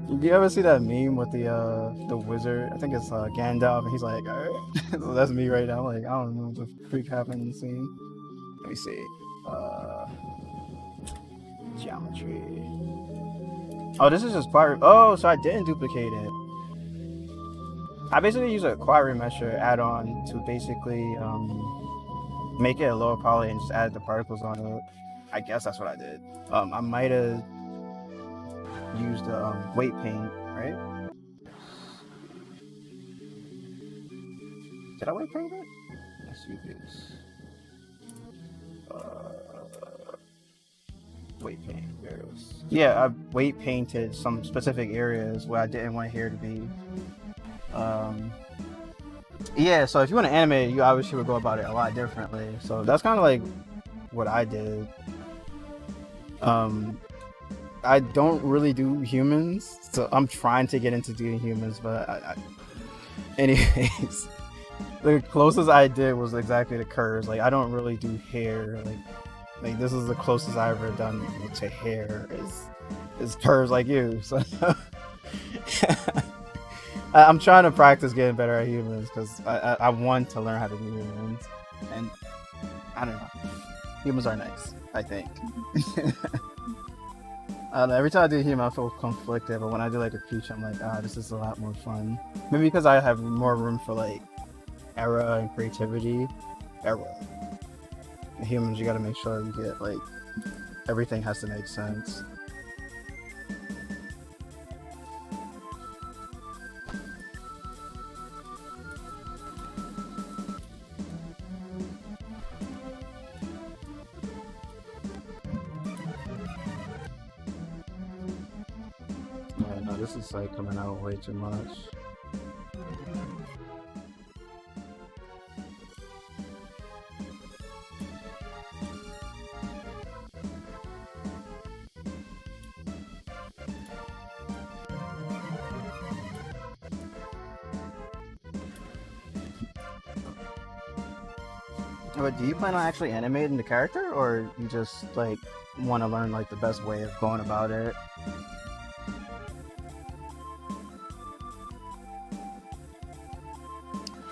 S1: Do you ever see that meme with the wizard? I think it's Gandalf, and he's like, all right. So that's me right now. Like, I don't know what the freak happened in the scene. Let me see. Geometry. Oh, this is just quad. Oh, so I didn't duplicate it. I basically use a quad remesher add-on to basically make it a lower poly and just add the particles on it. I guess that's what I did. I might have used weight paint, right? Did I weight paint it? Let's see this. Weight paint. There it was. Yeah, I weight painted some specific areas where I didn't want hair to be. Yeah, so if you want to animate it, you obviously would go about it a lot differently. So that's kind of like what I did. I don't really do humans, so I'm trying to get into doing humans, but anyways, the closest I did was exactly the curves. Like I don't really do hair. Like this is the closest I've ever done to hair is curves like you. So I'm trying to practice getting better at humans because I want to learn how to do humans, and I don't know. Humans are nice, I think. I don't know, every time I do human, I feel conflicted, but when I do like a creature, I'm like, this is a lot more fun. Maybe because I have more room for like error and creativity. Error. Humans, you gotta make sure you get like everything has to make sense. this is like coming out way too much. But do you plan on actually animating the character, or you just like want to learn like the best way of going about it?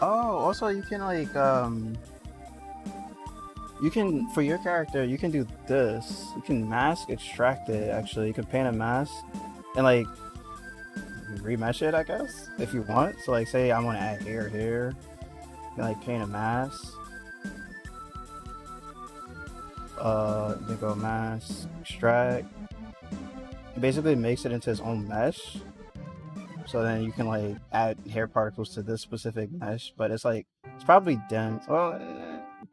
S1: Oh, also you can like you can for your character you can do this. You can mask extract it actually. You can paint a mask and like remesh it, I guess, if you want. So like say I want to add hair here, you can like paint a mask. Then go mask, extract. It basically makes it into its own mesh. So then you can like add hair particles to this specific mesh, but it's probably dense. Well,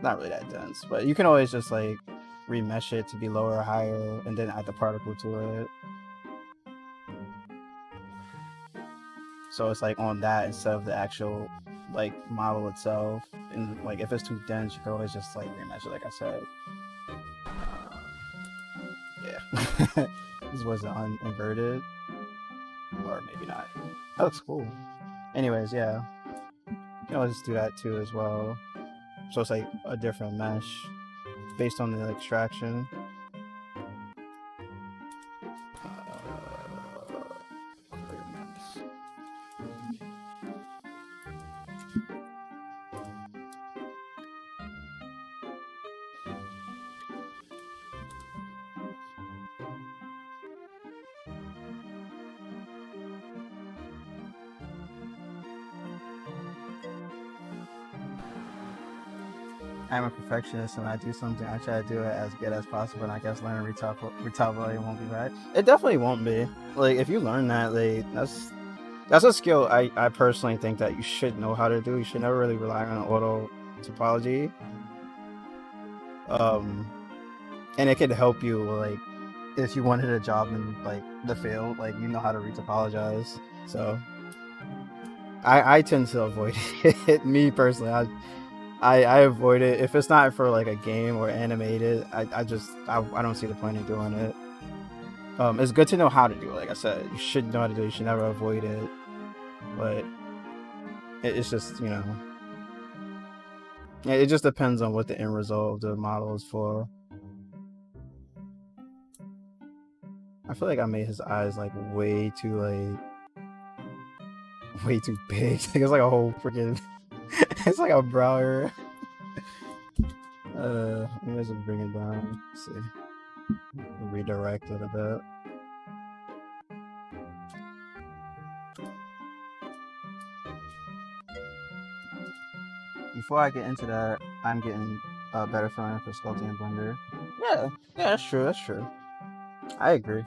S1: not really that dense, but you can always just like remesh it to be lower or higher, and then add the particle to it. So it's like on that instead of the actual like model itself. And like if it's too dense, you can always just like remesh it, like I said. Yeah. This was inverted, or maybe not. That looks cool. Anyways, yeah, you can always do that too as well. So it's like a different mesh based on the extraction. I'm a perfectionist, and I do something, I try to do it as good as possible, and I guess learning retaliate won't be bad. It definitely won't be. Like, if you learn that, like, that's a skill I personally think that you should know how to do. You should never really rely on auto topology. And it could help you, like, if you wanted a job in, like, the field, like, you know how to retopologize. So, I tend to avoid it. Me, personally, I avoid it. If it's not for like a game or animated, I don't see the point in doing it. It's good to know how to do it. Like I said, you should know how to do it. You should never avoid it. But it's just, it just depends on what the end result of the model is for. I feel like I made his eyes like way too big. It's like a whole freaking it's like a brow area. Maybe I should bring it down. Let's see. Redirect it a bit. Before I get into that, I'm getting a better feeling for sculpting in Blender. Yeah, that's true. That's true. I agree.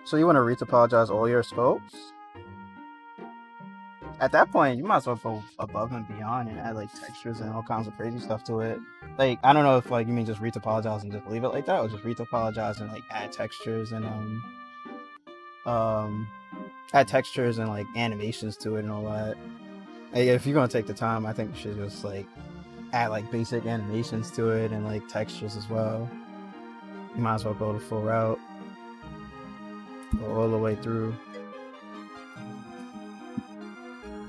S1: So you want to retopologize all your sculpts? At that point, you might as well go above and beyond and add like textures and all kinds of crazy stuff to it. Like, I don't know if like you mean just retopologize and just leave it like that, or just retopologize and like add textures and add textures and like animations to it and all that. Like, if you're gonna take the time, I think you should just like add like basic animations to it and like textures as well. You might as well go the full route, go all the way through.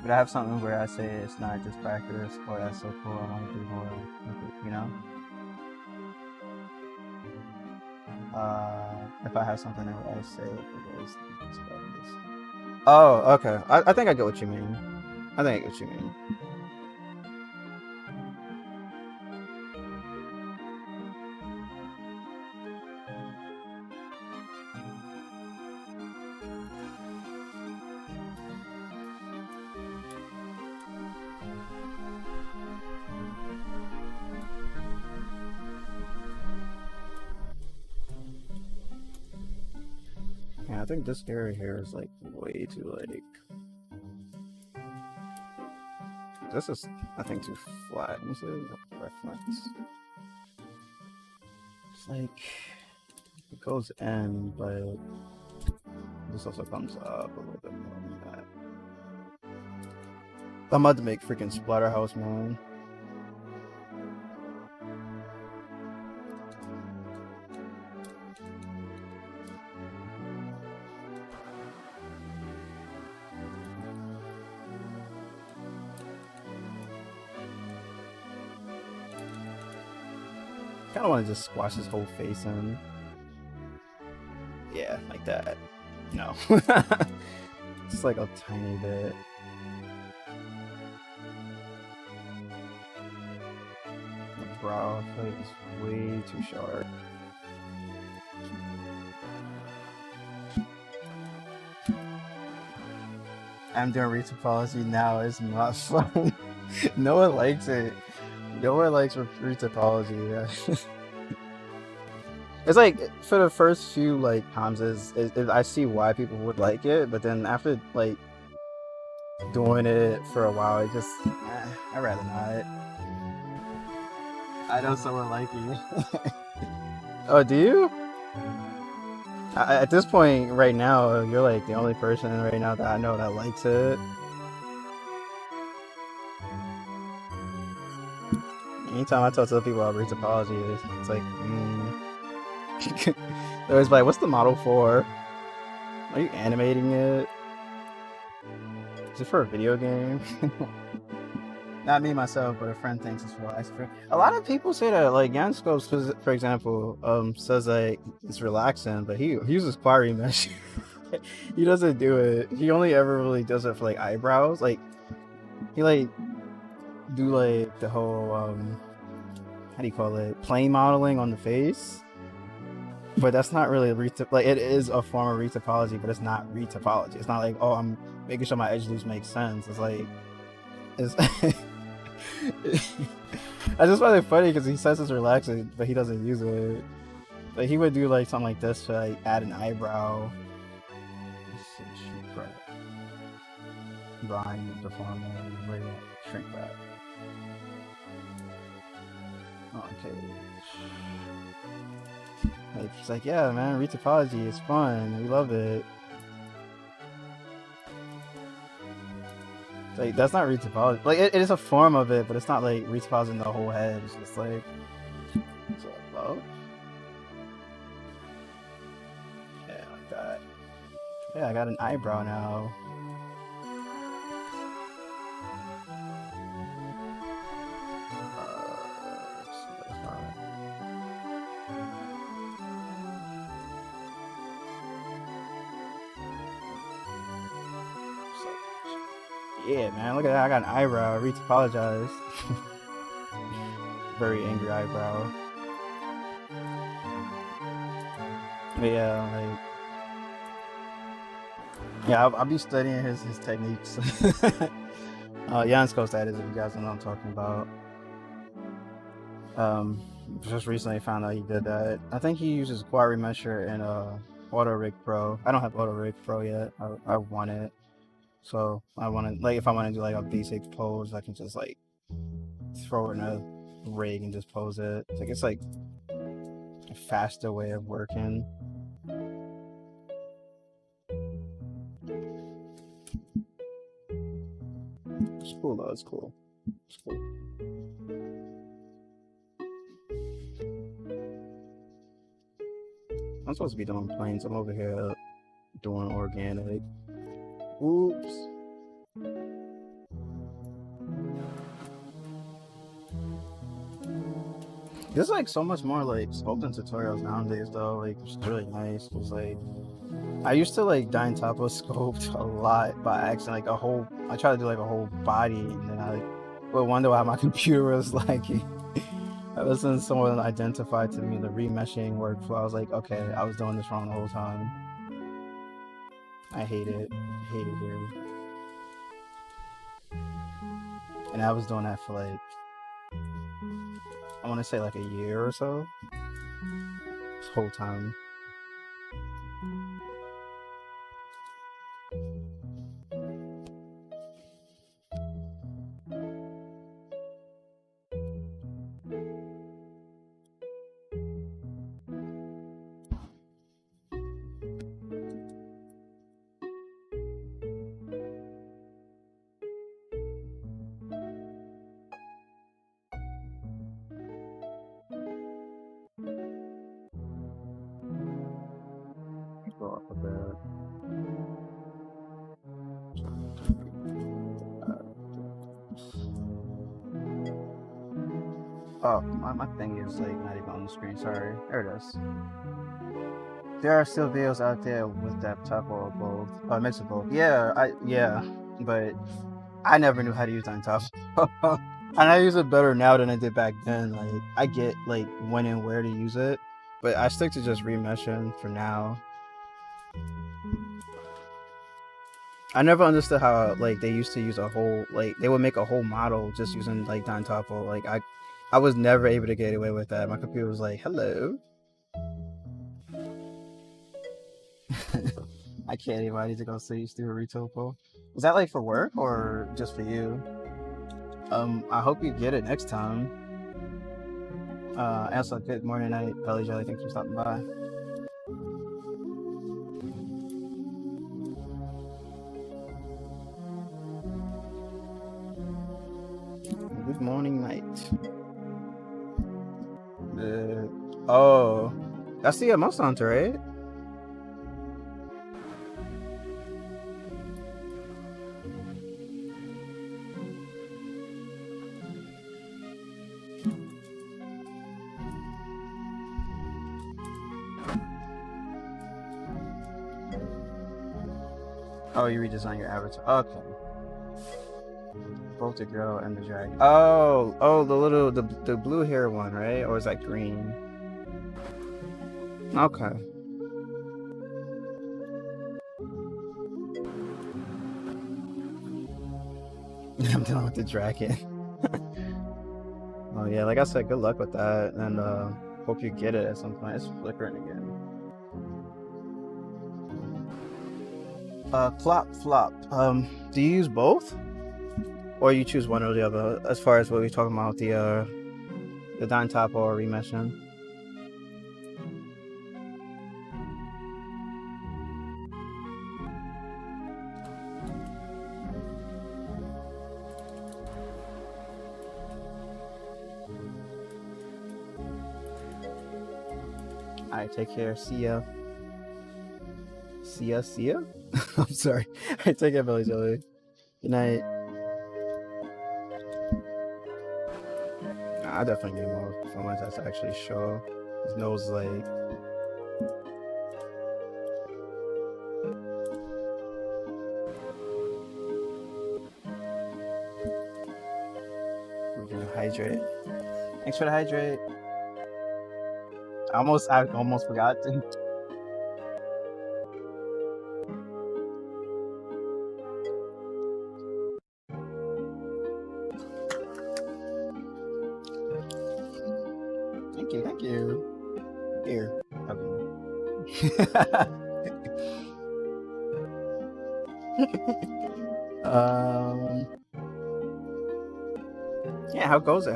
S1: But I have something where I say it's not just practice, or that's so cool, I want to do more with it, you know? If I have something that I say, it is this. Oh, okay. I think I get what you mean. I think I get what you mean. Yeah, I think this area here is like way too like. This is, I think, too flat. Let me see the reference. It's like goes in, but this also comes up a little bit more than that. I'm about to make freaking Splatterhouse, man. Kind of want to just squash his whole face in. Yeah, like that. No. Just like a tiny bit. The brow, I feel like it's way too sharp. I'm doing retopology now. It's not fun. No one likes it. No one likes retopology. Yeah. It's like for the first few like times, I see why people would like it, but then after like doing it for a while, it just I'd rather not. I know someone liking it. Oh, do you? At this point, right now, you're like the only person right now that I know that likes it. Anytime I talk to people about retopology, it's like, they're always like, "What's the model for? Are you animating it? Is it for a video game?" Not me myself, but a friend thinks it's for. A lot of people say that, like Yanscope, for example, says like it's relaxing, but he uses Quarry Mesh. He doesn't do it. He only ever really does it for like eyebrows. Like he like do like the whole how do you call it, plane modeling on the face. But that's not really like it is a form of retopology, but it's not retopology. It's not like, oh, I'm making sure my edge loops make sense. It's like it's. I just find it funny because he says it's relaxing, but he doesn't use it. Like he would do like something like this to like add an eyebrow. Drawing, performing, shrink wrap. Okay. Like, it's like, yeah, man, retopology is fun. We love it. Like, that's not retopology. Like, it is a form of it, but it's not like retopologing the whole head. It's just like, it's like, well, yeah, like that. Yeah, I got an eyebrow now. Yeah, man, look at that. I got an eyebrow. I retopologized. Very angry eyebrow. But yeah, like, yeah, I'll be studying his techniques. Janskos, that is, if you guys know what I'm talking about. Just recently found out he did that. I think he uses Quad Remesher and AutoRig Pro. I don't have AutoRig Pro yet. I want it. So I want to, like, if I want to do like a basic pose, I can just like throw it in a rig and just pose it. It's like a faster way of working. It's cool though. It's cool. It's cool. I'm supposed to be doing planes. I'm over here doing organic. Oops. There's like so much more like sculpting tutorials nowadays though. Like it's really nice. It's like I used to like Dine Topo sculpt a lot by accident. Like I tried to do like a whole body, and then I would wonder why my computer was lagging. I listened to someone identified to me the remeshing workflow. I was like, okay, I was doing this wrong the whole time. I hate it. I hate it here. And I was doing that for like, I want to say like a year or so. This whole time. go up a bit. Oh, my thing is like not even on the screen. Sorry. There it is. There are still videos out there with that type of both. Mix of both. Yeah, but I never knew how to use on top. And I use it better now than I did back then. Like I get like when and where to use it, but I stick to just remeshing for now. I never understood how like they used to use a whole like they would make a whole model just using like Don Topo. Like I was never able to get away with that. My computer was like, "Hello." I can't even. I need to go see Stupid Retopo. Is that like for work or just for you? I hope you get it next time. Also, good morning, night, Belly Jelly. Thanks for stopping by. Good morning, night. Oh, that's the Monster Hunter, right? Oh, you redesigned your avatar. Okay. Both the girl and the dragon. Oh, the blue hair one, right? Or is that green? Okay. I'm done with the dragon. Oh yeah, like I said, good luck with that, and hope you get it at some point. It's flickering again. Flop. Do you use both, or you choose one or the other? As far as what we're talking about, the Don Topo or remeshing. Alright, take care. See ya. I'm sorry. Alright, take care, Belly Jelly. Good night. I definitely need more performance that's actually show. His nose like. We're gonna hydrate. Thanks for the hydrate. I almost forgot to. Thank you. Here. Yeah, how goes it?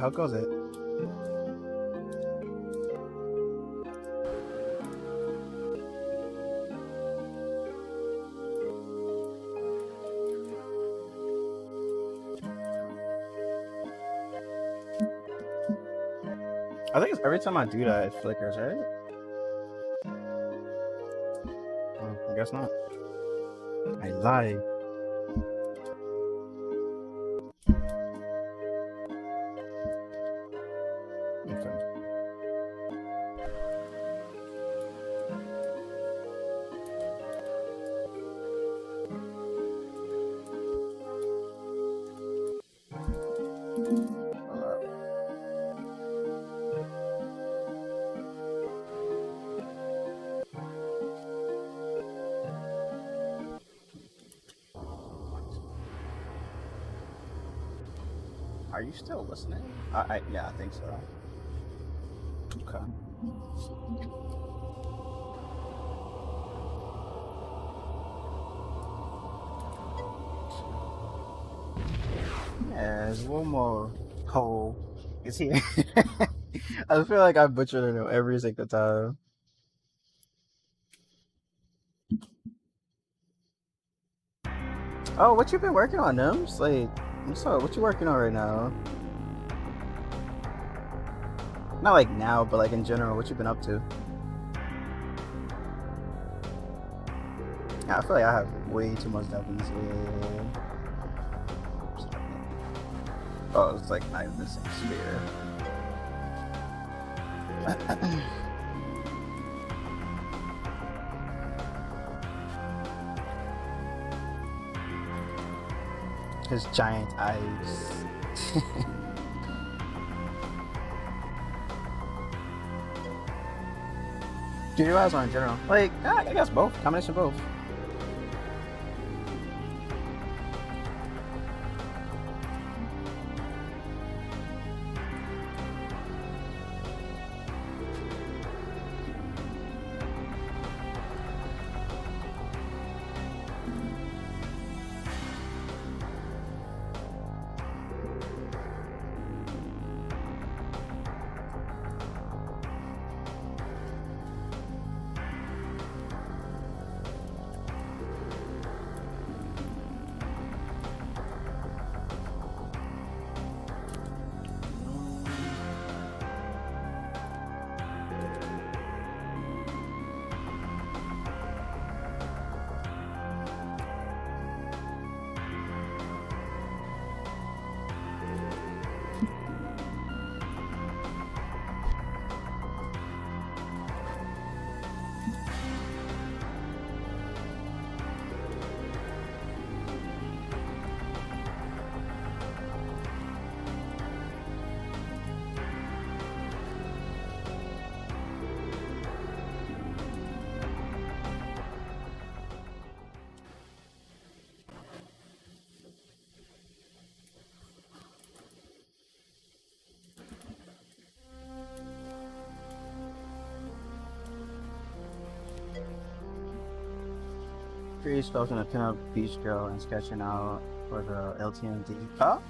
S1: I think it's every time I do that, it flickers, right? Oh, I guess not. I lied. Okay. Are you still listening? Yeah, I think so. Okay. Yeah, there's one more hole. It's here. I feel like I butchered it every single time. Oh, what you been working on, Nims? Like, what you working on right now? Not like now, but like in general, what you been up to? Yeah, I feel like I have way too much Japanese. Oh, it's like not even the same sphere. His giant eyes. Studio eyes on in general. Like, yeah, I guess both. Combination of both. Three spells in a pinup beach girl and sketching out for the LTMD.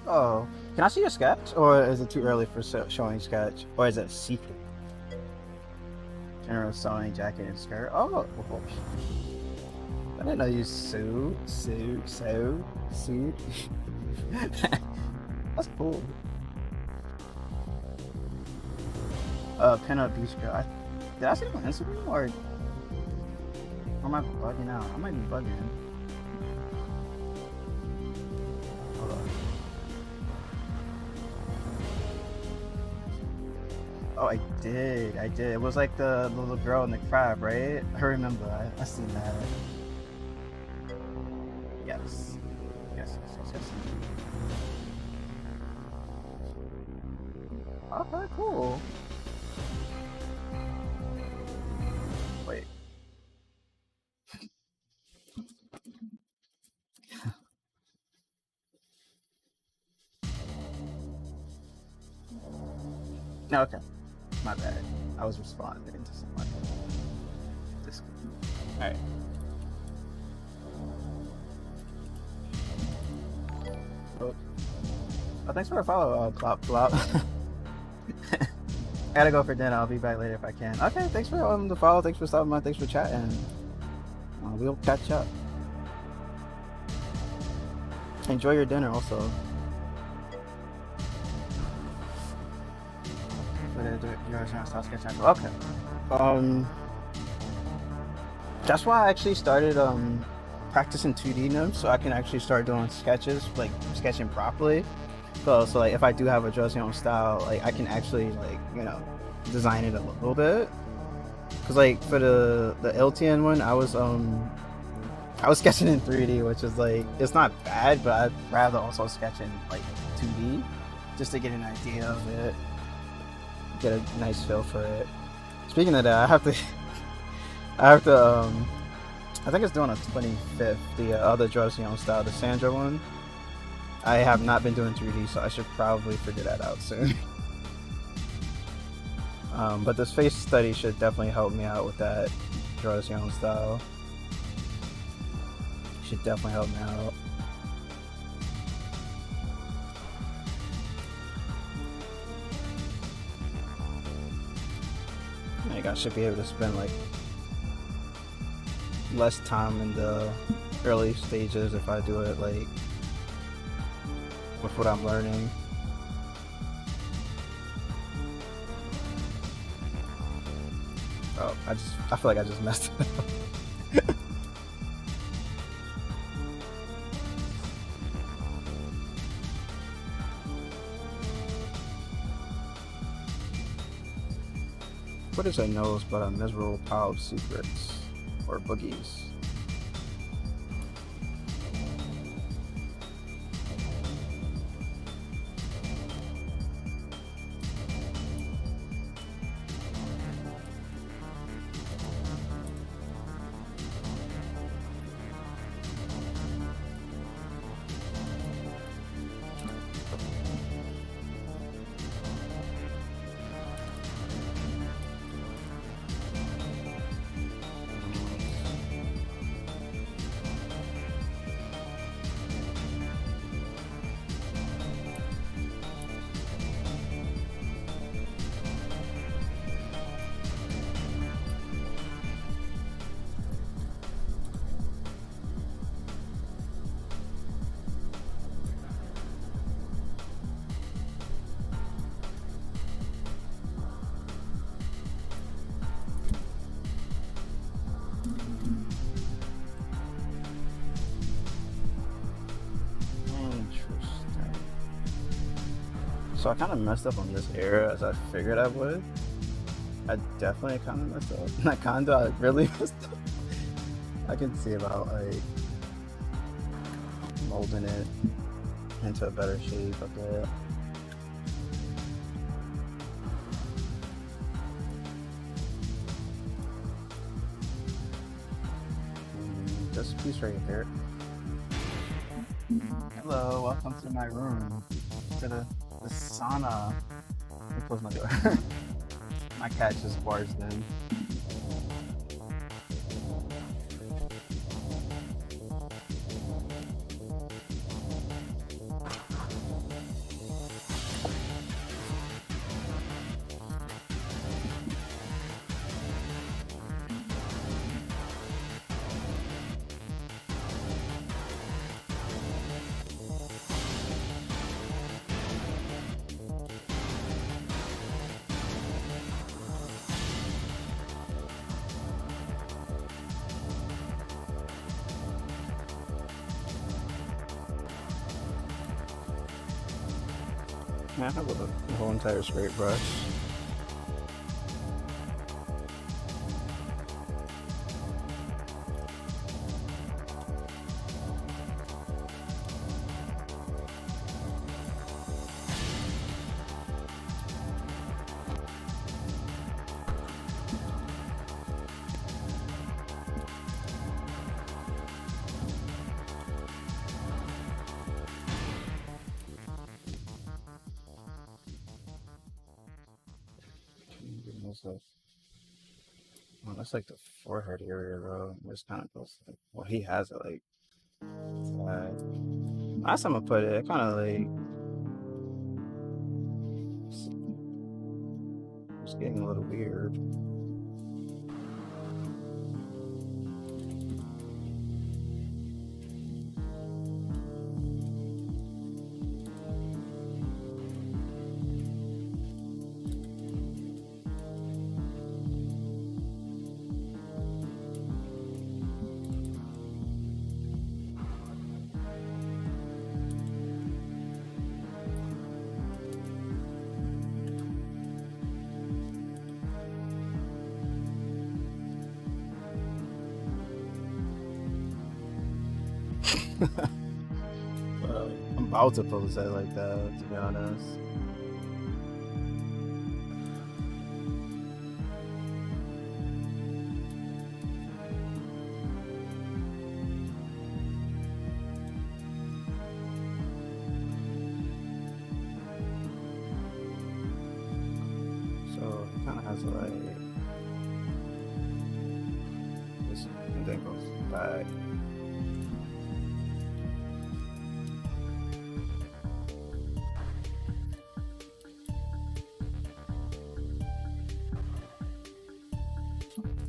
S1: Oh, can I see your sketch, or is it too early for showing sketch, or is it secret? General sewing jacket and skirt. Oh, I didn't know you sewed. That's cool. Pinup beach girl. Did I see it on Instagram or? Or am I bugging out? I might be bugging. Hold on. Oh, I did. It was like the little girl in the crab, right? I remember. I seen that. Yes. Yes. Okay, cool. Wait. No, okay. My bad. I was responding to someone. Alright. Oh, thanks for the follow, Plop. I gotta go for dinner. I'll be back later if I can. Okay, thanks for the follow. Thanks for stopping by. Thanks for chatting. We'll catch up. Enjoy your dinner also. Okay. That's why I actually started practicing 2D now, so I can actually start doing sketches, like sketching properly. So like if I do have a Joseon style, like I can actually design it a little bit. Cause like for the LTN one, I was sketching in 3D, which is like it's not bad, but I'd rather also sketch in like 2D just to get an idea of it, get a nice feel for it. Speaking of that, I have to I think it's doing a 25th, the other Joseon style, the Sandra one. I have not been doing 3D, so I should probably figure that out soon. But this face study should definitely help me out with that Joseon style. Should definitely help me out. I should be able to spend like less time in the early stages if I do it like with what I'm learning. Oh, I feel like I just messed it up. What is a nose but a miserable pile of secrets or boogies? Interesting. So I kind of messed up on this area as I figured I would. I definitely kind of messed up. Not kinda, I really messed up. I can see about like molding it into a better shape a bit. This piece right here. Hello, welcome to my room. To the sauna. Let me close my door. My cat just barged in. Man, I have a whole entire scrape brush. Well, that's like the forehead area, bro. This kind of goes like, well, he has it like last time I put it, it kind of like was getting a little weird. I'm about to post it like that, to be honest. So it kind of has like this, and then goes back.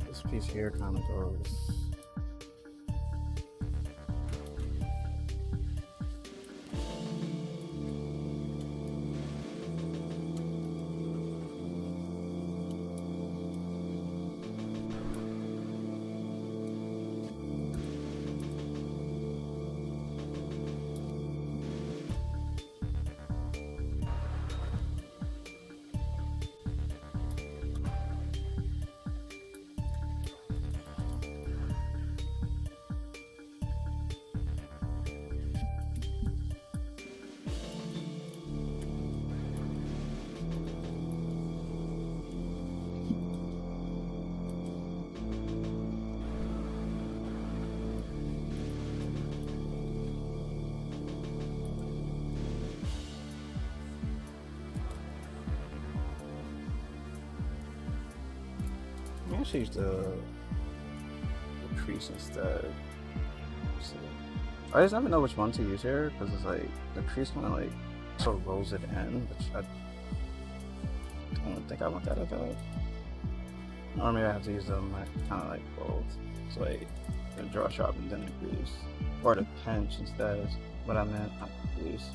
S1: This piece here kind of goes. should use the crease instead. Let's see. I just never know which one to use here because it's like the crease kind of like sort of rolls it in, which I don't think I want that at all. Or maybe I have to use them kind of like both. So like the draw sharp and then the crease, or the pinch instead is what I meant, not the crease.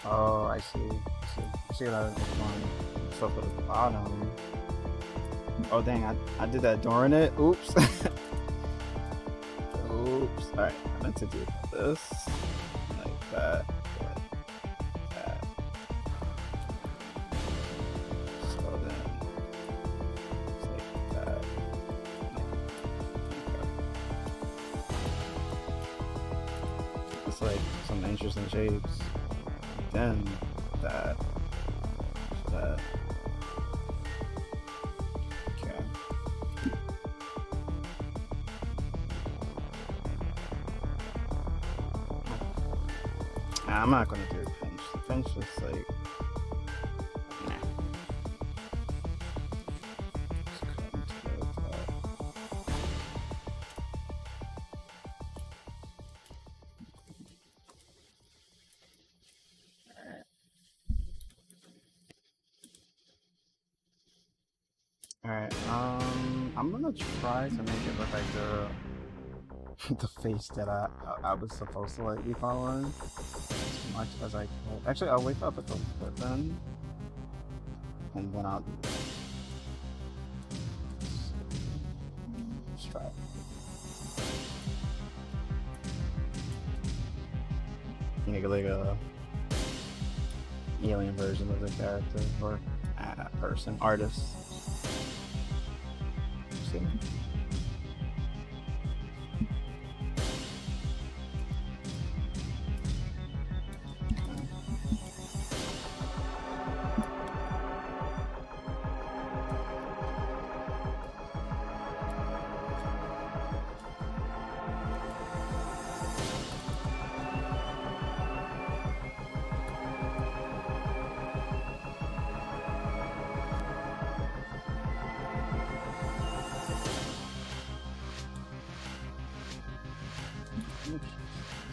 S1: Oh, I see. I see that one. So for the bottom. Oh dang, I did that during it. Oops. Oops. Alright, I meant to do this. Like that. Like that. So then it's like that. Okay. It's like some interesting shapes. Then that. That. Okay. Nah, I'm not gonna do a pinch. The pinch is like, nah. Just cut into the top. Alright, I'm gonna try to make it look like the face that I was supposed to like be following as much as I could. Actually, I'll wake up at the foot then, and then I'll do that. Let's try it. Make it like a alien version of the character or person, artist. See?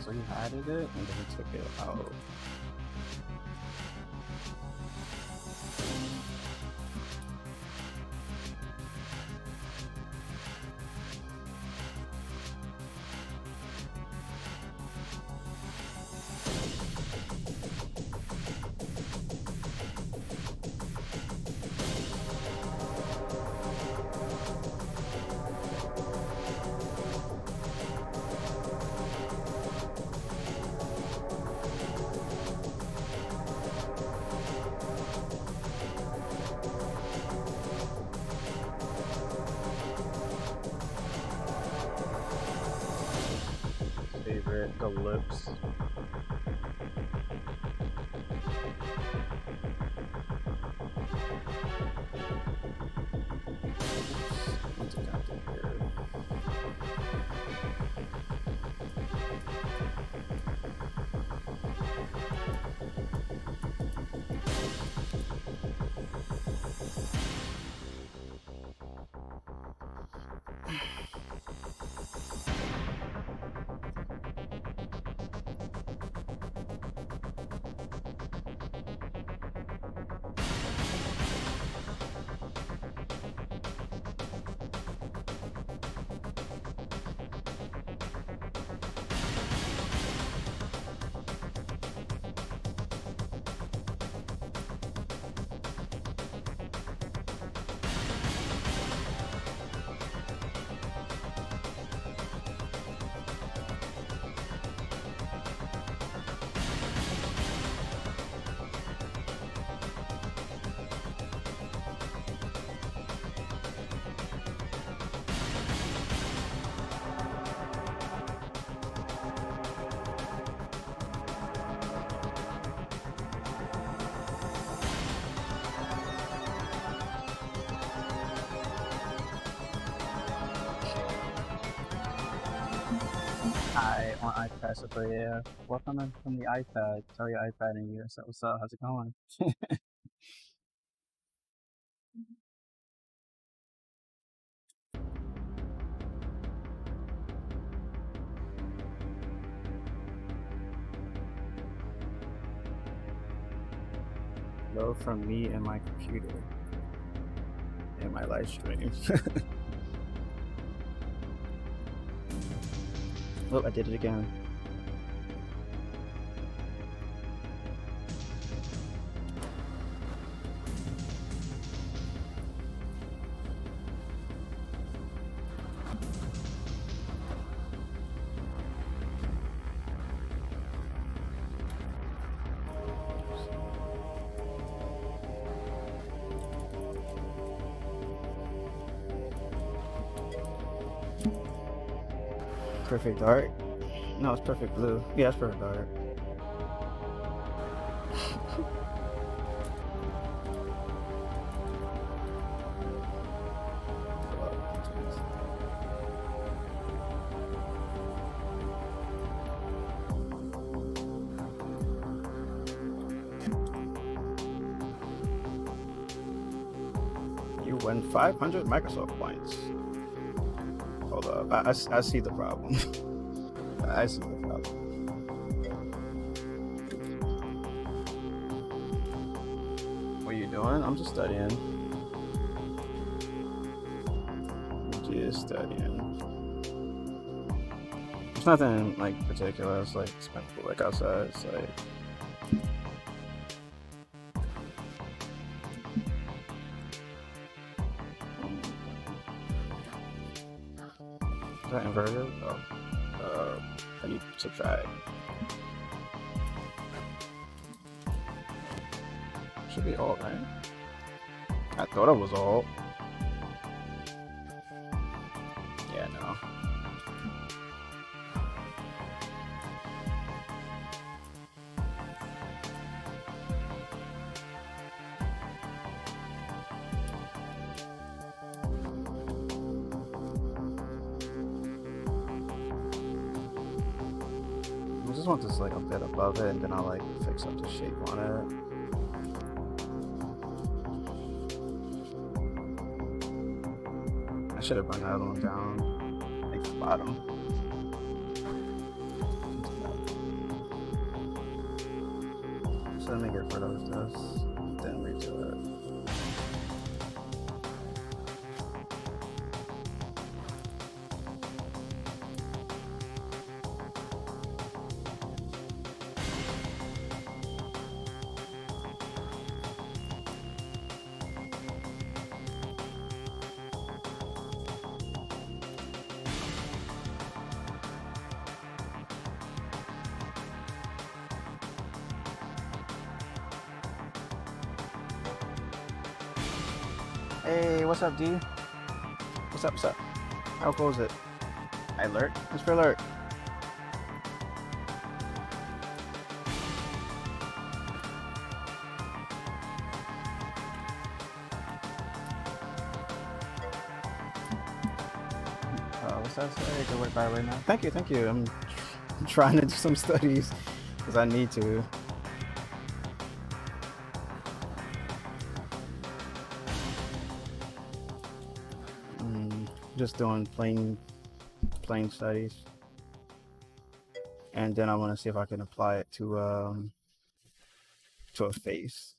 S1: So he added it and then he took it out. Favorite, the lips. What's it got here? I on iPad Super, yeah. Welcome in from the iPad. Tell your iPad in here. So what's up? How's it going? Hello from me and my computer and my live stream. Oh, I did it again. Perfect dark? No, it's perfect blue. Yeah, it's perfect dark. You win 500 Microsoft points. Hold up, I see the problem. I see the problem. What are you doing? I'm just studying. Just studying. It's nothing like particular. It's like it's been cool, like outside. It's like is that inverted? Oh, how do you subtract? Should be alt, right? I thought it was alt. Yeah, no. I just want this like a bit above it, and then I'll like fix up the shape on it. I should have brought that one down, like the bottom. So let me get rid of this, then redo it. Hey, what's up, D? What's up, what's up? How cool is it? I alert? What's for alert? What's that say? Go right by right now. Thank you, thank you. I'm trying to do some studies because I need to. Just doing plain studies, and then I want to see if I can apply it to a face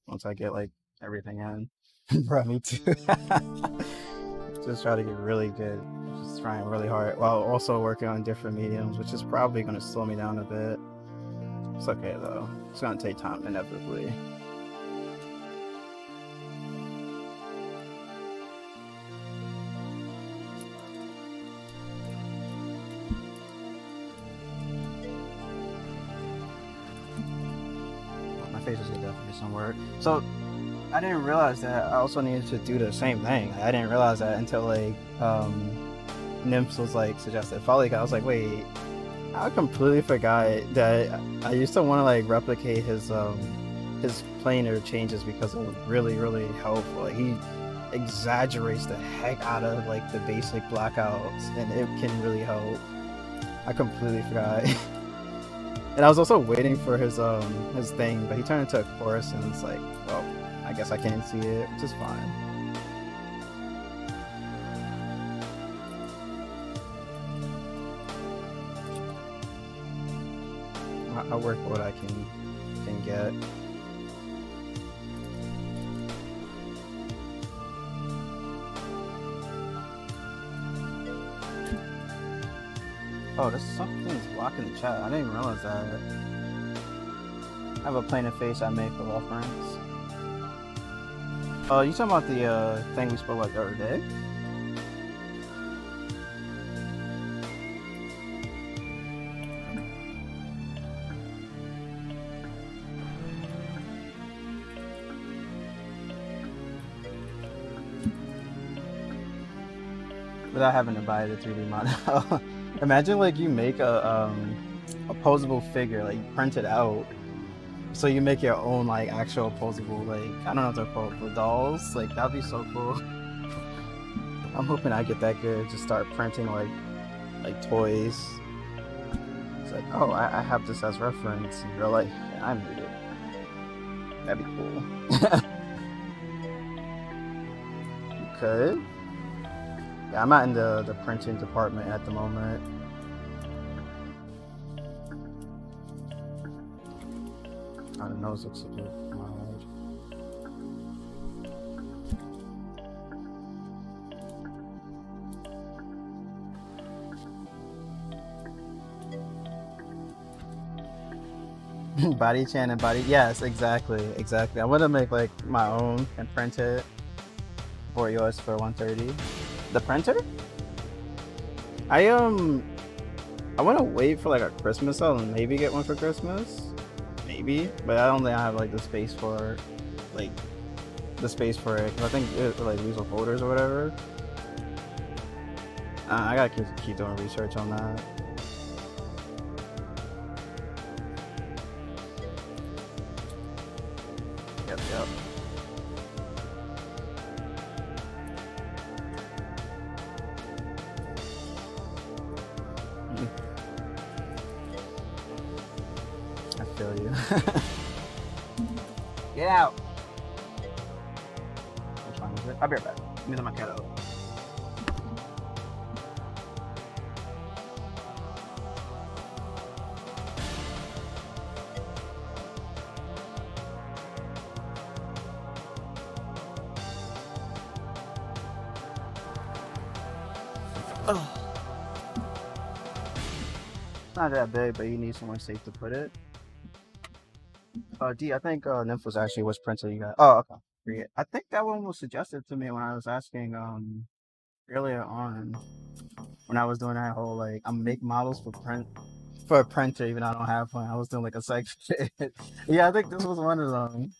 S1: once I get like everything in. Bro, me too. Just try to get really good, just trying really hard while also working on different mediums, which is probably going to slow me down a bit. It's okay though, it's going to take time inevitably. Faces could definitely do some work. So I didn't realize that I also needed to do the same thing. I didn't realize that until like Nymphs was like suggested Folly. I was like, wait, I completely forgot that I used to want to like replicate his planar changes because it was really helpful. Like he exaggerates the heck out of like the basic blackouts, and it can really help. I completely forgot. And I was also waiting for his thing, but he turned into a chorus, and it's like, well, I guess I can't see it, which is fine. I'll work what I can get. Oh, there's something's blocking the chat. I didn't even realize that. I have a plain face I make for reference. You talking about the thing we spoke about the other day? Without having to buy the 3D model. Imagine like you make a posable figure, like you print it out, so you make your own like actual posable, like I don't know what they're called, the dolls. Like that'd be so cool. I'm hoping I get that good. Just start printing like toys. It's like, oh, I have this as reference in real life. Yeah, I made it. That'd be cool. You could. Yeah, I'm not in the printing department at the moment. Oh, the nose looks a bit mild. Body chan and body. Yes, exactly. I want to make like my own and print it for yours for 130. The printer? I want to wait for like a Christmas sale and maybe get one for Christmas. Maybe, but I don't think I have like the space for it. 'Cause I think it like lose the folders or whatever. I gotta keep doing research on that. Yep. I feel you. Get out! Which one is it? I'll be right back. Let me let my cat out. Oh. It's not that big, but you need somewhere safe to put it. D, I think Nymphos actually was printed you got. Oh, okay. Great. I think that one was suggested to me when I was asking earlier on when I was doing that whole like I'm making models for a printer even though I don't have one. I was doing like a psych shit. Yeah, I think this was one of them.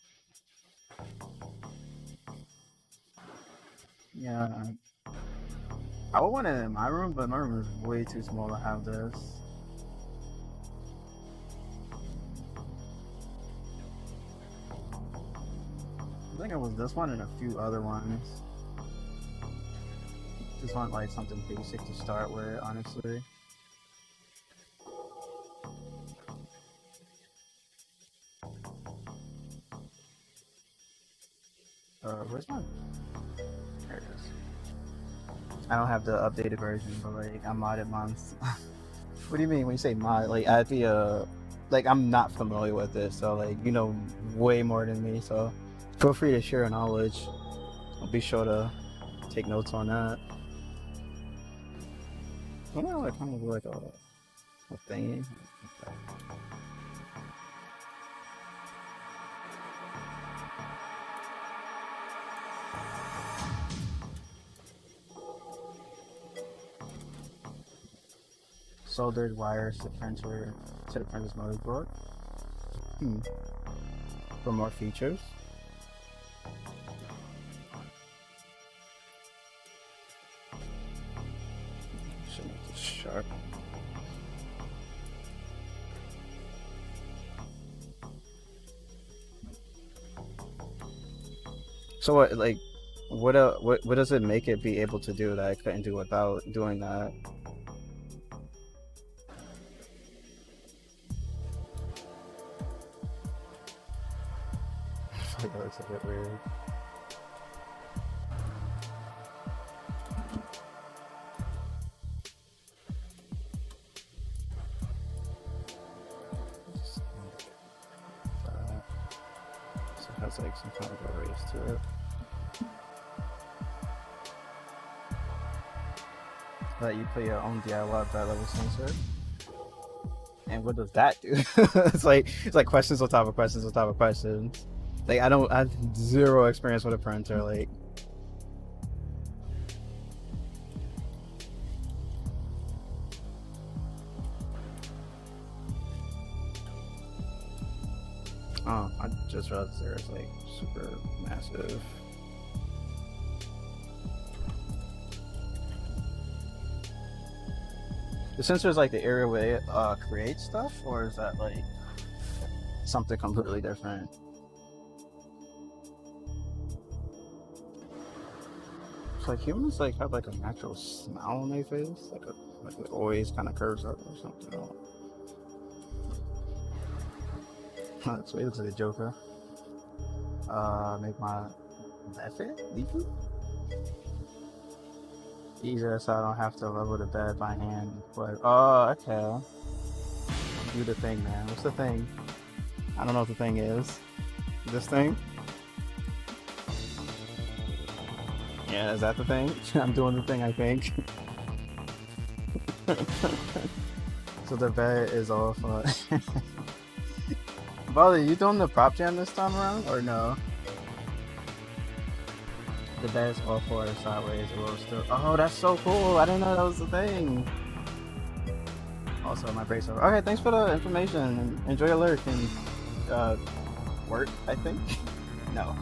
S1: Yeah. I would want it in my room, but my room is way too small to have this. I think it was this one and a few other ones. Just want like something basic to start with, honestly. Where's my? There it is. I don't have the updated version, but like I modded mine. What do you mean when you say mod? Like at the like I'm not familiar with it, so like you know way more than me. So feel free to share your knowledge. I'll be sure to take notes on that. I don't know, like kind of like a thing. Soldered wires to the printer's motherboard. For more features. Should make this sharp. So what does it make it be able to do that I couldn't do without doing that? It looks a bit weird. So it has like some kind of a race to it. Let you put your own DIY that level sensor. And what does that do? it's like questions on top of questions on top of questions. Like I have zero experience with a printer. Like oh, I just realized there's like super massive. The sensor is like the area where it creates stuff, or is that like something completely different? It's like humans like have like a natural smile on their face, like it always kind of curves up or something. That's weird. Looks like a Joker. Make my method leafy easier so I don't have to level the bed by hand. But oh, okay. Do the thing, man. What's the thing? I don't know what the thing is. This thing? Yeah, is that the thing? I'm doing the thing, I think. So the bed is off. Bali, you doing the prop jam this time around, or no? The bed's all four sideways. It will still. Oh, that's so cool! I didn't know that was the thing. Also, my brace over. Okay, thanks for the information. Enjoy your lurk and work. I think. No.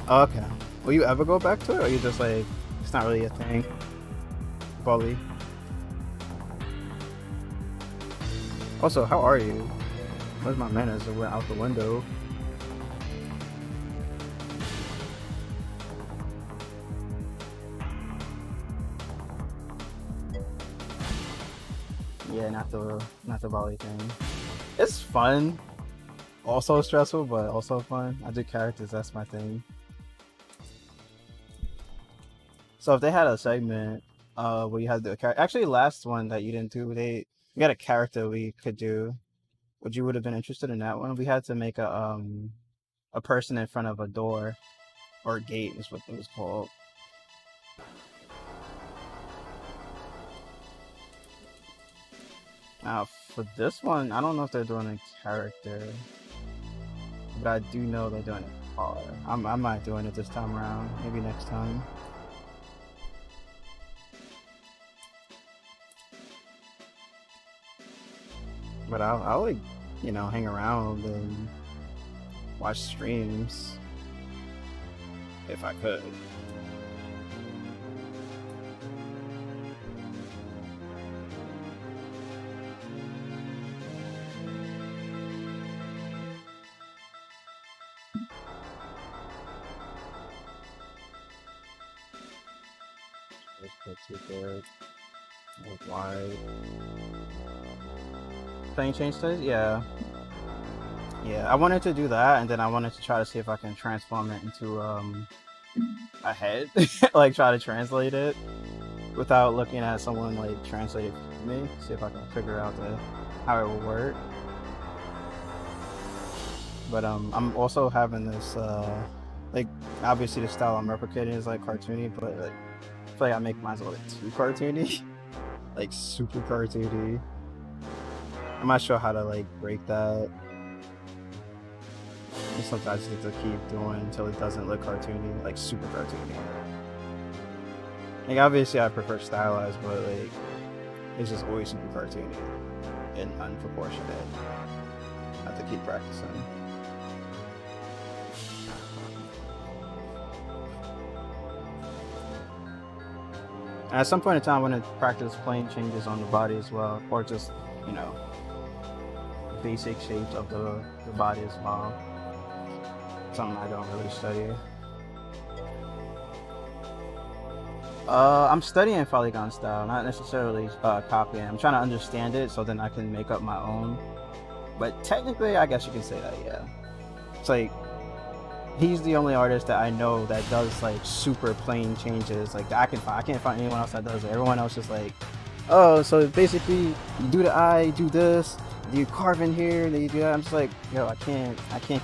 S1: Okay. Will you ever go back to it, or you just like it's not really a thing? Bali. Also, how are you? Where's my manners? It went out the window. Yeah, not the volley thing. It's fun. Also stressful, but also fun. I do characters, that's my thing. So if they had a segment where you had the character, actually last one that you didn't do, we had a character we could do. Would have been interested in that one? We had to make a person in front of a door or a gate is what it was called. Now for this one, I don't know if they're doing a character, but I do know they're doing a car. I'm not doing it this time around. Maybe next time. But I'll like, hang around and watch streams if I could. Too good. Wide. Playing chain studies? Yeah. I wanted to do that, and then I wanted to try to see if I can transform it into a head, like try to translate it without looking at someone like translate it for me. See if I can figure out how it will work. But I'm also having this like obviously the style I'm replicating is like cartoony, but like I feel like I make mine a little bit too cartoony, like super cartoony. I'm not sure how to like break that. And sometimes you have to keep doing until it doesn't look cartoony, like super cartoony. Like obviously I prefer stylized, but like it's just always super cartoony and unproportionate. I have to keep practicing. And at some point in time, I want to practice plane changes on the body as well, or just basic shapes of the body as well. Something I don't really study. I'm studying polygon style, not necessarily copying. I'm trying to understand it so then I can make up my own. But technically, I guess you can say that, yeah. It's like he's the only artist that I know that does like super plain changes. Like I can't find anyone else that does it. Everyone else is like, oh, so basically you do the eye, you do this, you carve in here, then you do that. I'm just like, yo, I can't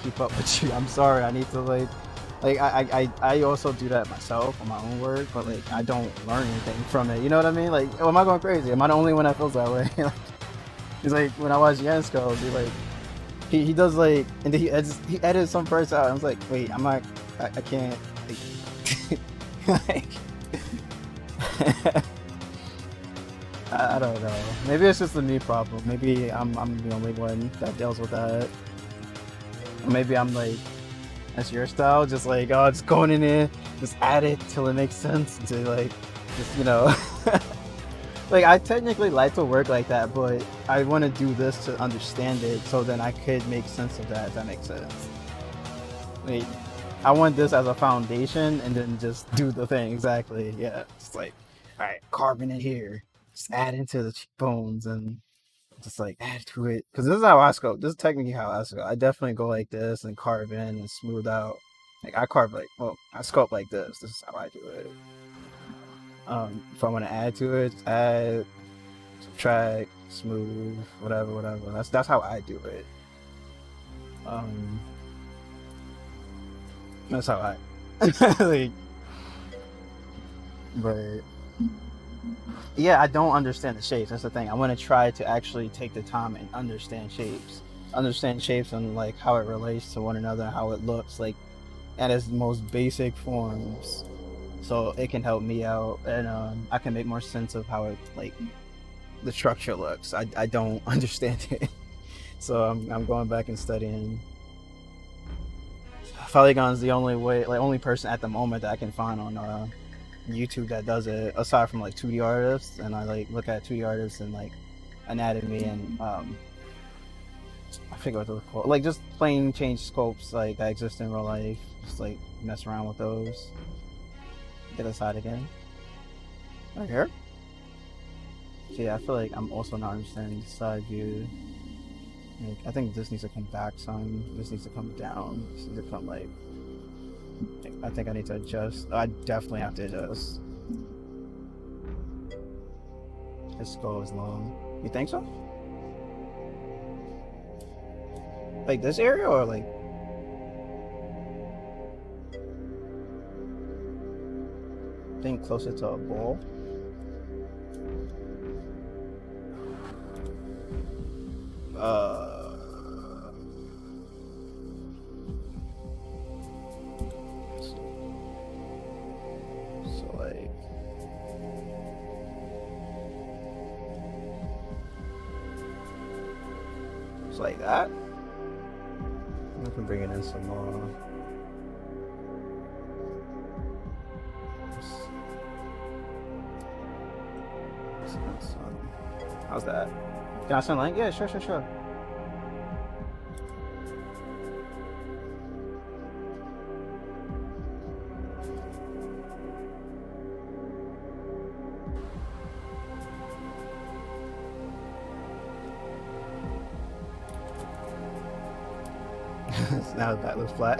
S1: keep up with you. I'm sorry. I need to like I also do that myself on my own work, but like I don't learn anything from it. You know what I mean? Like, oh, am I going crazy? Am I the only one that feels that way? Like, he's like when I watch Yansco, he like he does like, and then he edits some parts out. I was like, wait, I'm not, I can't, like, I don't know. Maybe it's just a me problem. Maybe I'm the only one that deals with that. Or maybe I'm like, that's your style, just like, oh, just going in there, just add it till it makes sense to like, just, you know. Like, I technically like to work like that, but I want to do this to understand it, so then I could make sense of that, if that makes sense. Like, I want this as a foundation, and then just do the thing, exactly, yeah. It's like, alright, carving it here, just add into the cheekbones, and just like, add to it. Because this is how I sculpt, this is technically how I sculpt. I definitely go like this, and carve in, and smooth out. Like, I carve like, well, I sculpt like this is how I do it. If I want to add to it, add, subtract, smooth, whatever. That's how I do it. That's how I like. But yeah, I don't understand the shapes. That's the thing. I want to try to actually take the time and understand shapes, and like how it relates to one another, how it looks like at its most basic forms. So it can help me out, and I can make more sense of how it, like, the structure looks. I don't understand it, so I'm going back and studying. Polygon's the only person at the moment that I can find on YouTube that does it, aside from like 2D artists. And I like look at 2D artists and like anatomy and I forget what those are called, like just plain change scopes like that exist in real life. Just like mess around with those. Get aside again. Right here? So yeah, I feel like I'm also not understanding the side view. Like, I think this needs to come back some. This needs to come down. This needs to come like... I think I need to adjust. I definitely have to adjust. His skull is long. You think so? Like this area or like... think closer to a ball. So like it's like that. I can bring it in some more. How's that? Can I send link? Yeah, sure. Now that looks flat.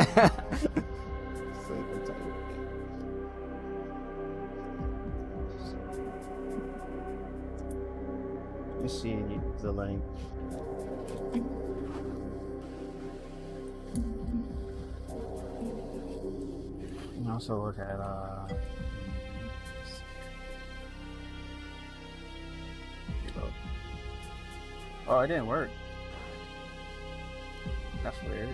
S1: Let me see the link. And also look at oh, it didn't work. That's weird.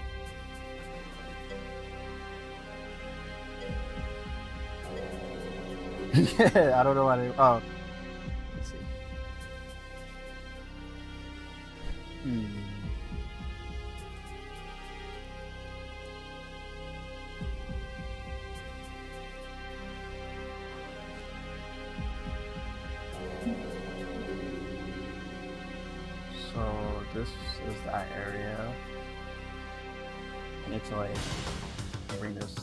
S1: Yeah, I don't know why they. Oh, let's see. So this is that area. I need to like bring this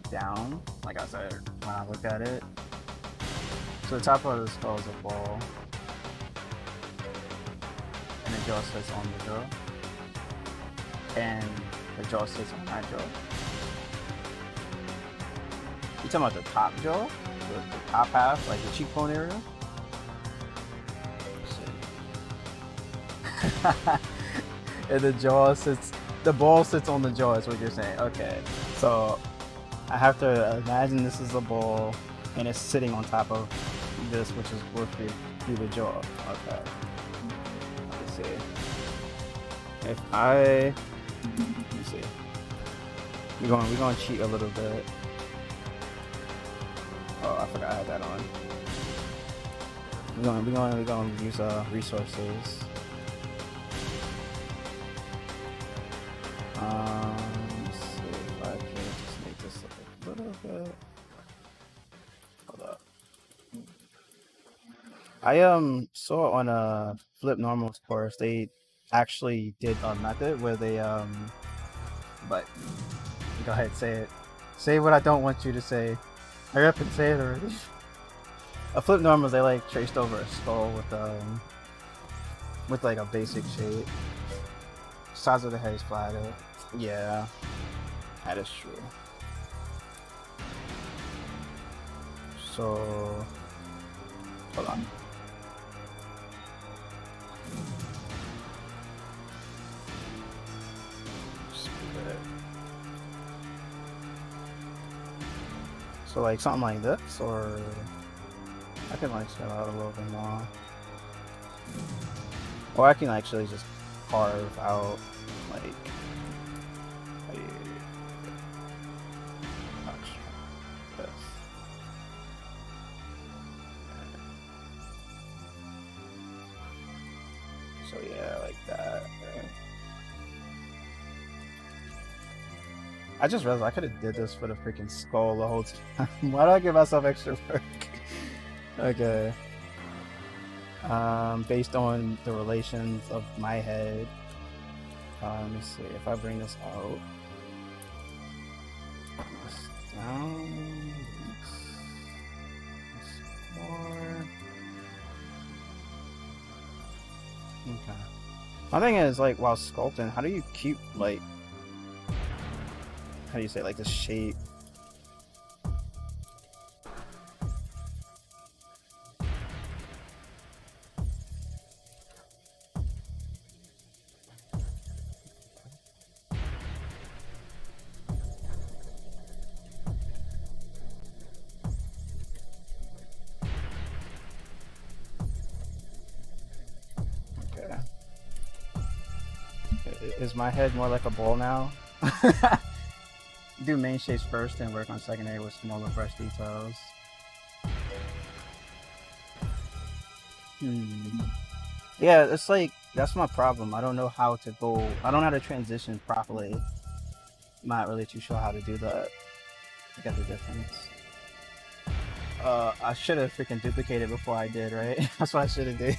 S1: down, like I said when I look at it. So the top part of the skull is a ball, and the jaw sits on the jaw, and the jaw sits on that jaw, You talking about the top jaw? The top half, like the cheekbone area? And the jaw sits, the ball sits on the jaw, is what you're saying. Okay. So I have to imagine this is a ball and it's sitting on top of this, which is worth through the jaw. Okay. Let's see. If I, let me see. We're going to cheat a little bit. Oh, I forgot I had that on. We're going to use resources. Let's see if I can just make this a little bit. Hold up. I saw on a Flip Normals course they actually did a method where they but go ahead, say it. Say what I don't want you to say. Hurry up and say it already. A Flip Normals, they like traced over a skull with like a basic shape. Size of the head is flatter. Yeah, that is true. So hold on. So like something like this, or I can like scale out a little bit more. Or I can actually just carve out like this. So yeah, like that. Right? I just realized I could have did this for the freaking skull the whole time. Why do I give myself extra work? Okay. Based on the relations of my head. Let me see if I bring this out. This down. This more. Okay. My thing is, like, while sculpting, how do you keep, like, how do you say, like, the shape? Okay. Is my head more like a ball now? Do main shapes first, then work on secondary with smaller brush details. Yeah, it's like, that's my problem. I don't know how to go, I don't know how to transition properly. I'm not really too sure how to do that. I get the difference. I should have freaking duplicated before I did, right? That's what I should have did.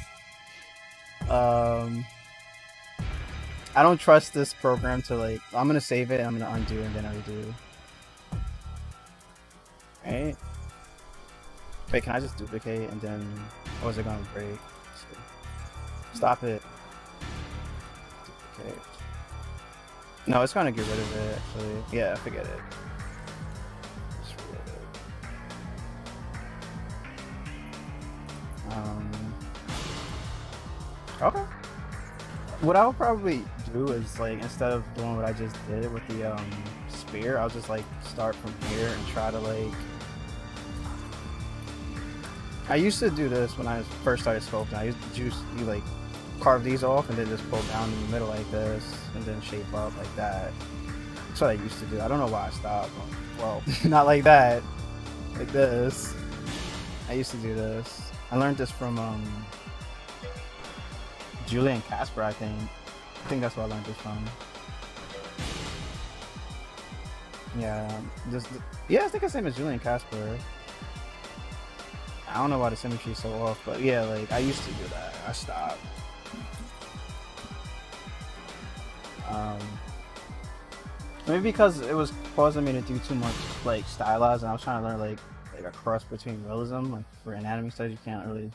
S1: I don't trust this program to like, I'm gonna save it, I'm gonna undo, and then I redo. Right? Wait, can I just duplicate and then, or is it gonna break? Stop it. Duplicate. No, it's gonna get rid of it, actually. Yeah, forget it. Just forget it. Okay. What I'll probably do is like, instead of doing what I just did with the spear, I'll just like start from here and try to like, I used to do this when I first started sculpting. I used to you like carve these off and then just pull down in the middle like this and then shape up like that. That's what I used to do. I don't know why I stopped. Well, not like that. Like this. I used to do this. I learned this from Julian Casper, I think. I think that's where I learned this from. Yeah, yeah, I think it's the same as Julian Casper. I don't know why the symmetry's so off, but yeah, like I used to do that. I stopped. Maybe because it was causing me to do too much like stylized, and I was trying to learn like a cross between realism. Like for anatomy studies, you can't really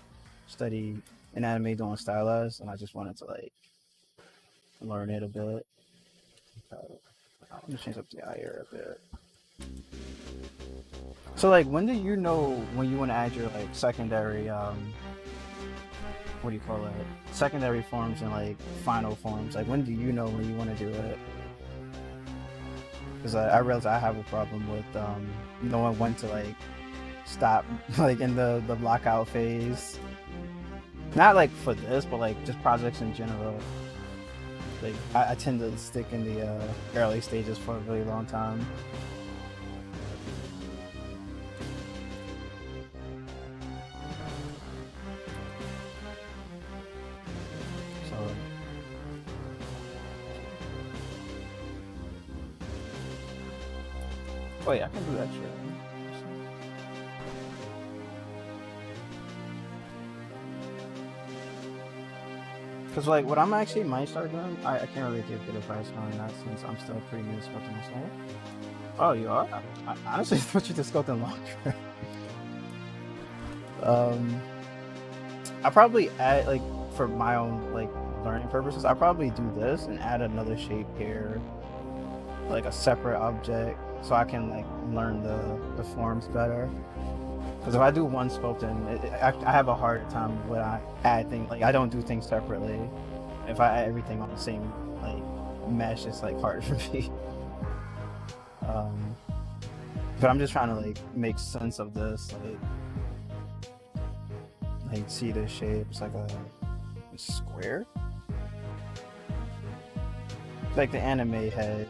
S1: study anatomy doing stylized, and I just wanted to like learn it a bit. I'm gonna change up the eye here a bit. So like, when do you know when you want to add your like secondary what do you call it? Secondary forms and like final forms. Like, when do you know when you want to do it? Because I realize I have a problem with knowing when to like stop like in the lockout phase. Not like for this, but like just projects in general. Like I tend to stick in the early stages for a really long time. So oh yeah, I can do that shit. Because like what I'm actually might start doing, I can't really give good advice on that since I'm still pretty new to sculpting myself. Oh, you are? I honestly thought you did sculpting longer. um, I probably add like for my own like learning purposes, I probably do this and add another shape here, like a separate object, so I can like learn the forms better. Because if I do one sculpting, I have a hard time when I add things. Like I don't do things separately. If I add everything on the same like mesh, it's like hard for me. Um, but I'm just trying to like make sense of this. Like see this shape. It's like a square. Like the anime head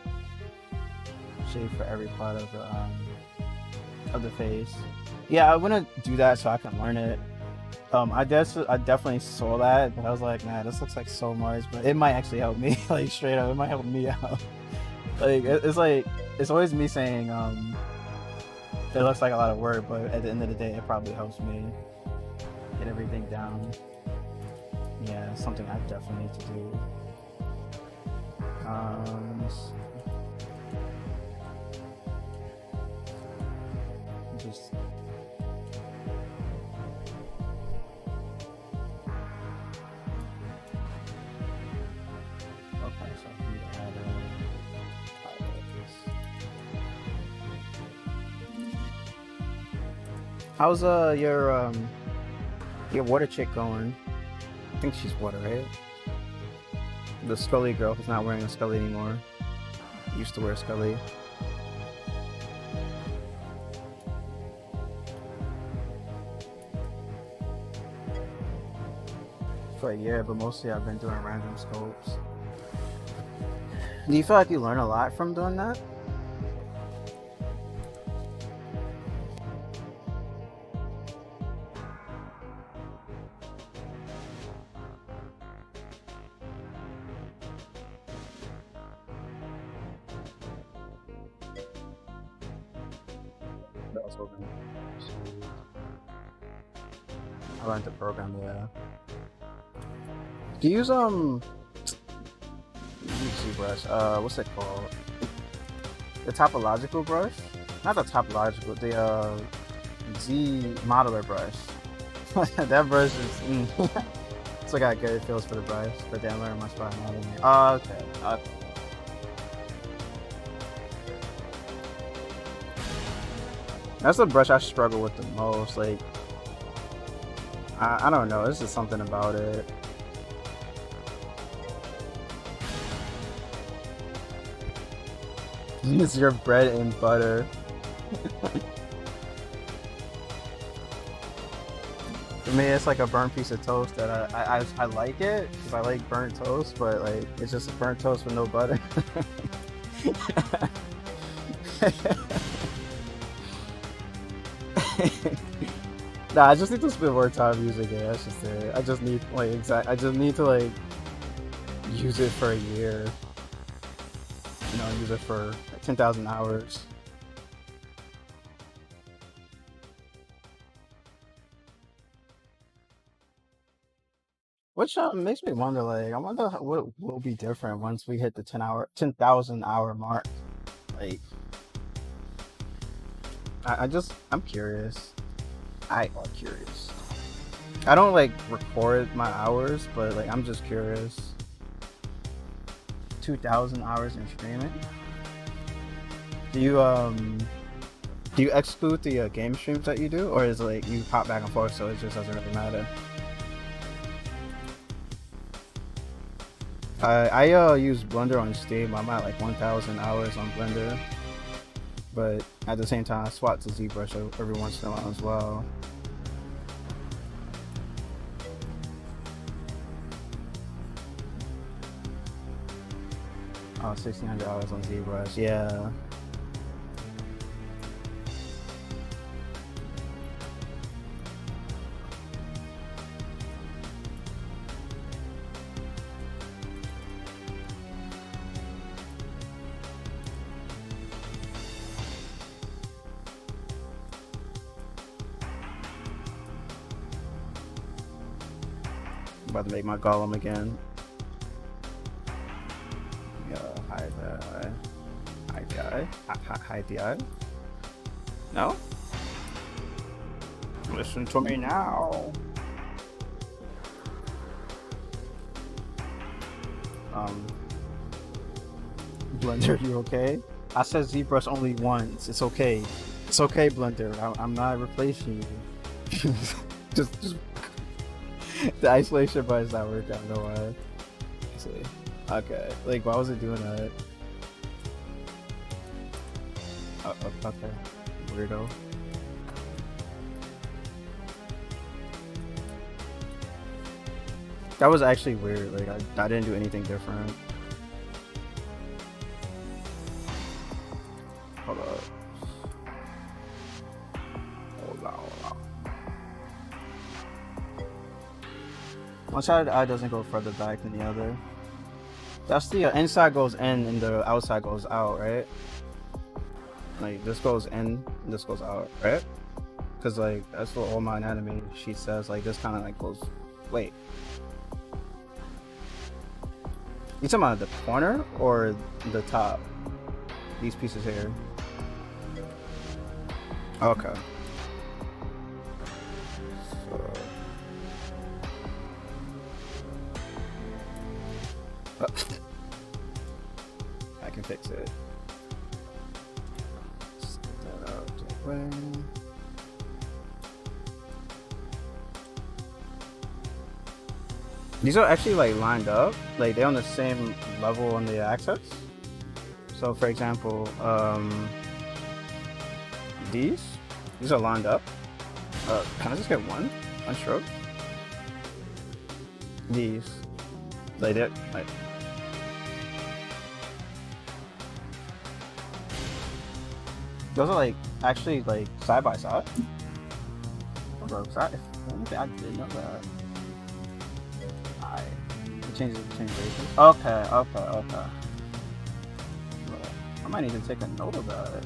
S1: shape for every part of the face. Yeah, I want to do that so I can learn it. I definitely saw that, but I was like, nah, this looks like so much, but it might actually help me. Like straight up, it might help me out. It's like it's always me saying it looks like a lot of work, but at the end of the day, it probably helps me get everything down. Yeah, it's something I definitely need to do. Just okay, so I need to add how's your water chick going? I think she's water, right? The Scully girl who's not wearing a Scully anymore. Used to wear a Scully. For a year, but mostly I've been doing random scopes. Do you feel like you learn a lot from doing that? That was hoping. I learned to program, yeah. Do you use UC brush? What's it called? The topological brush? Not the topological. The Z modeler brush. That brush is. It's like how good it feels for the brush, but then I learned my spot modeling. Oh, okay. Okay. That's the brush I struggle with the most. Like, I don't know. It's just something about it. Use your bread and butter. For me, it's like a burnt piece of toast that I like it because I like burnt toast, but like it's just a burnt toast with no butter. Nah, I just need to spend more time using it. That's just it. I just need I just need to like use it for a year. You know, use it for 10,000 hours. Which makes me wonder, like, I wonder what will be different once we hit the 10,000 hour mark. Like, I'm curious. I am curious. I don't like record my hours, but like, I'm just curious. 2,000 hours in streaming. Do you Do you exclude the game streams that you do, or is it like you hop back and forth, so it just doesn't really matter? I use Blender on Steam. I'm at like 1,000 hours on Blender, but at the same time, I swap to ZBrush every once in a while as well. Oh, 1,600 hours on ZBrush, yeah. I'm about to make my golem again. Hide the eye. No? Listen to me now. Blender, you okay? I said ZBrush only once. It's okay. It's okay, Blender. I'm not replacing you. just the isolation button's not working. I don't know why. See. Okay. Like, why was it doing that? Okay. Weirdo. That was actually weird. Like, I didn't do anything different. Hold up. Hold on. One side of the eye doesn't go further back than the other. That's the inside goes in and the outside goes out, right? Like, this goes in and this goes out, right? Because, like, that's what all my anatomy sheet says. Like, this kind of, like, goes... Wait. You talking about the corner or the top? These pieces here. Okay. So... I can fix it. These are actually like lined up, like they're on the same level on the axis. So for example, these are lined up. Can I just get one stroke? These, like that, like. Those are like actually like side by side. Bro, I didn't know that. It changes races. Okay. I might need to take a note of that.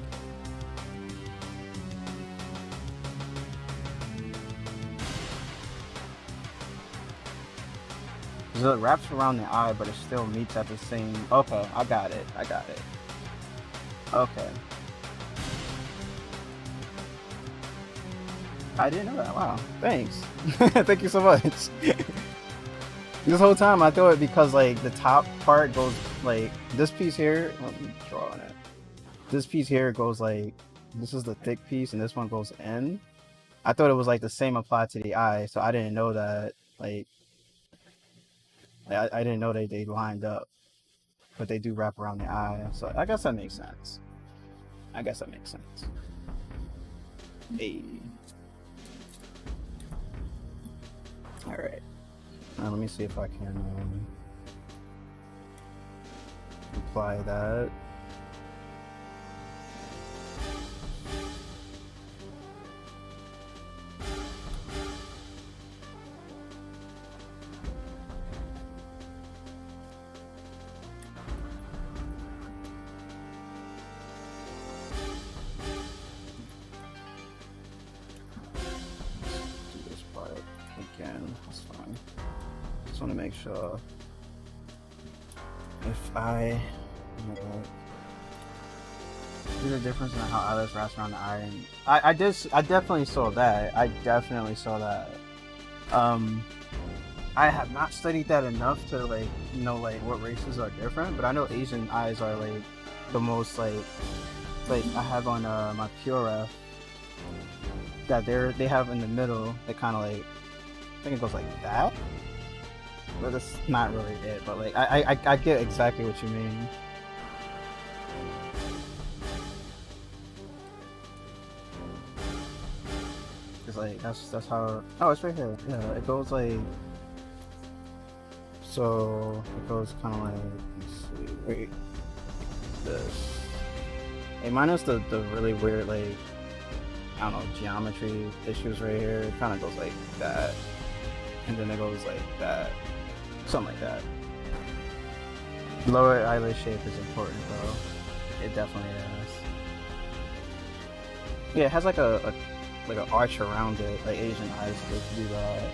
S1: So it wraps around the eye, but it still meets at the same. Okay, I got it. Okay. I didn't know that. Wow. Thanks. Thank you so much. This whole time I thought it because like the top part goes like this piece here. Let me draw on it. This piece here goes like this is the thick piece and this one goes in. I thought it was like the same applied to the eye, so I didn't know that like I didn't know they lined up, but they do wrap around the eye. So I guess that makes sense. Hey. All right. Now let me see if I can apply that. Do this part again. That's fine. Just want to make sure if I there's a difference in how eyelids wraps around the eye. And I definitely saw that. I have not studied that enough to like know like what races are different, but I know Asian eyes are like the most like like I have on my PureRef that they have in the middle. It kind of like I think it goes like that, but it's not really it. But like I get exactly what you mean. It's like that's how. Oh, it's right here. Yeah, it goes like so. It goes kind of like let's see. Wait, this. Hey, minus the really weird like I don't know geometry issues right here. It kind of goes like that, and then it goes like that, something like that. Lower eyelid shape is important though. It definitely is. Yeah, it has like a like an arch around it, like Asian eyes do that.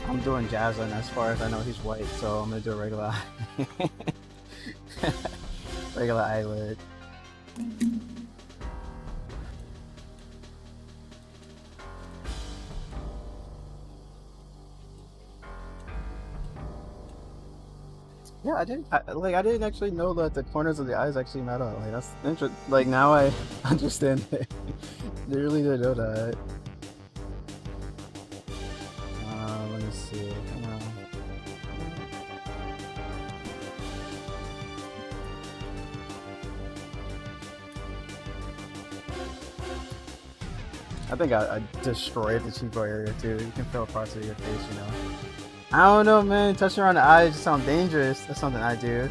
S1: I'm doing Jaslyn. As far as I know, he's white, so I'm gonna do a regular regular eyelid. Yeah, I didn't actually know that the corners of the eyes actually matter. Like that's interesting. Like now I understand it. I really didn't know that. Let me see. I think I destroyed the cheekbone area too. You can feel parts of your face, you know. I don't know, man. Touching around the eyes just sounds dangerous. That's something I do.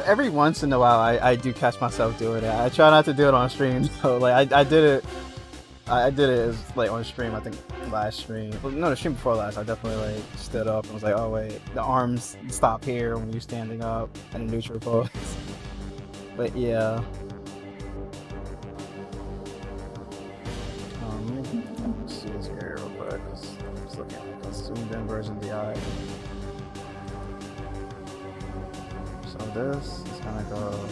S1: Every once in a while, I do catch myself doing it. I try not to do it on stream. So like I did it. I did it as, like on stream. I think last stream. Well, no, the stream before last. I definitely like stood up and was like, oh wait, the arms stop here when you're standing up in a neutral pose. But yeah. Let's see this area real quick. Just looking at a zoomed in version of the eye. So this is gonna go.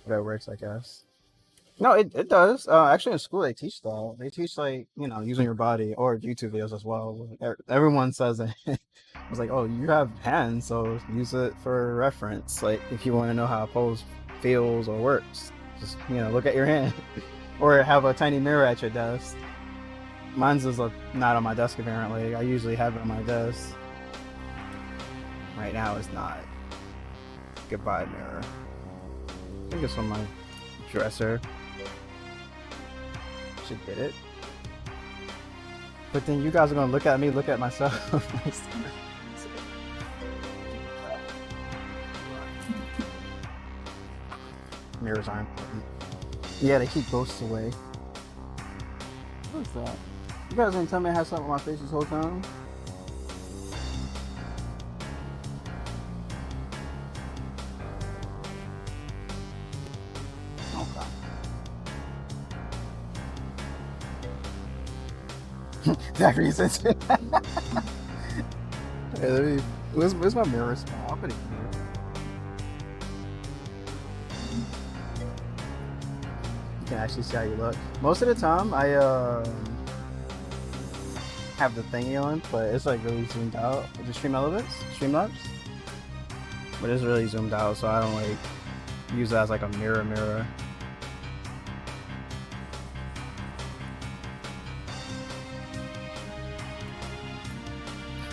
S1: That works, I guess. No, it does. Actually, in school they teach that. They teach like using your body or YouTube videos as well. Everyone says it. It's like, oh, you have hands, so use it for reference. Like if you want to know how a pose feels or works, just look at your hand, or have a tiny mirror at your desk. Mine's is not on my desk apparently. I usually have it on my desk. Right now it's not. Goodbye mirror. I think it's on my dresser. Should get it. But then you guys are gonna look at me, look at myself. Mirrors aren't important. Yeah, they keep ghosts away. What's that? You guys didn't tell me I had something on my face this whole time? That reason. Hey, let me. Where's my mirror spot? I'll put it here. You can actually see how you look. Most of the time, I have the thingy on, but it's like really zoomed out. The Streamlabs, but it's really zoomed out, so I don't like use that as like a mirror.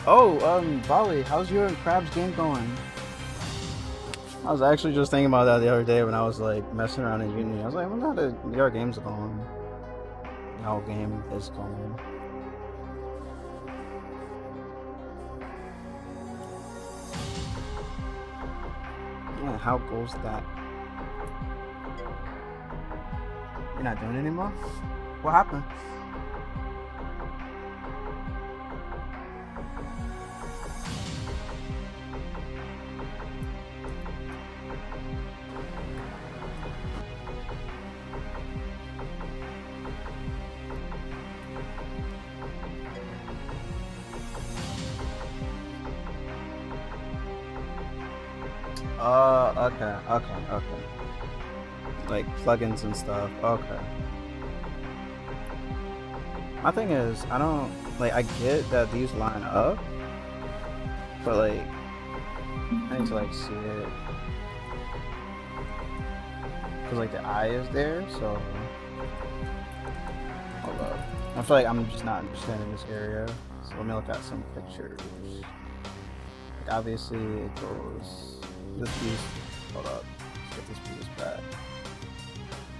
S1: Oh, Bali, how's your Crabs game going? I was actually just thinking about that the other day when I was like messing around in uni. I was like, I wonder how your game's going. How game is going. Yeah, how goes that? You're not doing it anymore? What happened? Okay. Like plugins and stuff. Okay. My thing is, I don't like. I get that these line up, but like, I need to like see it because like the eye is there. So hold up. I feel like I'm just not understanding this area. So let me look at some pictures. Like obviously it goes this piece. Hold up. Let's get this piece back.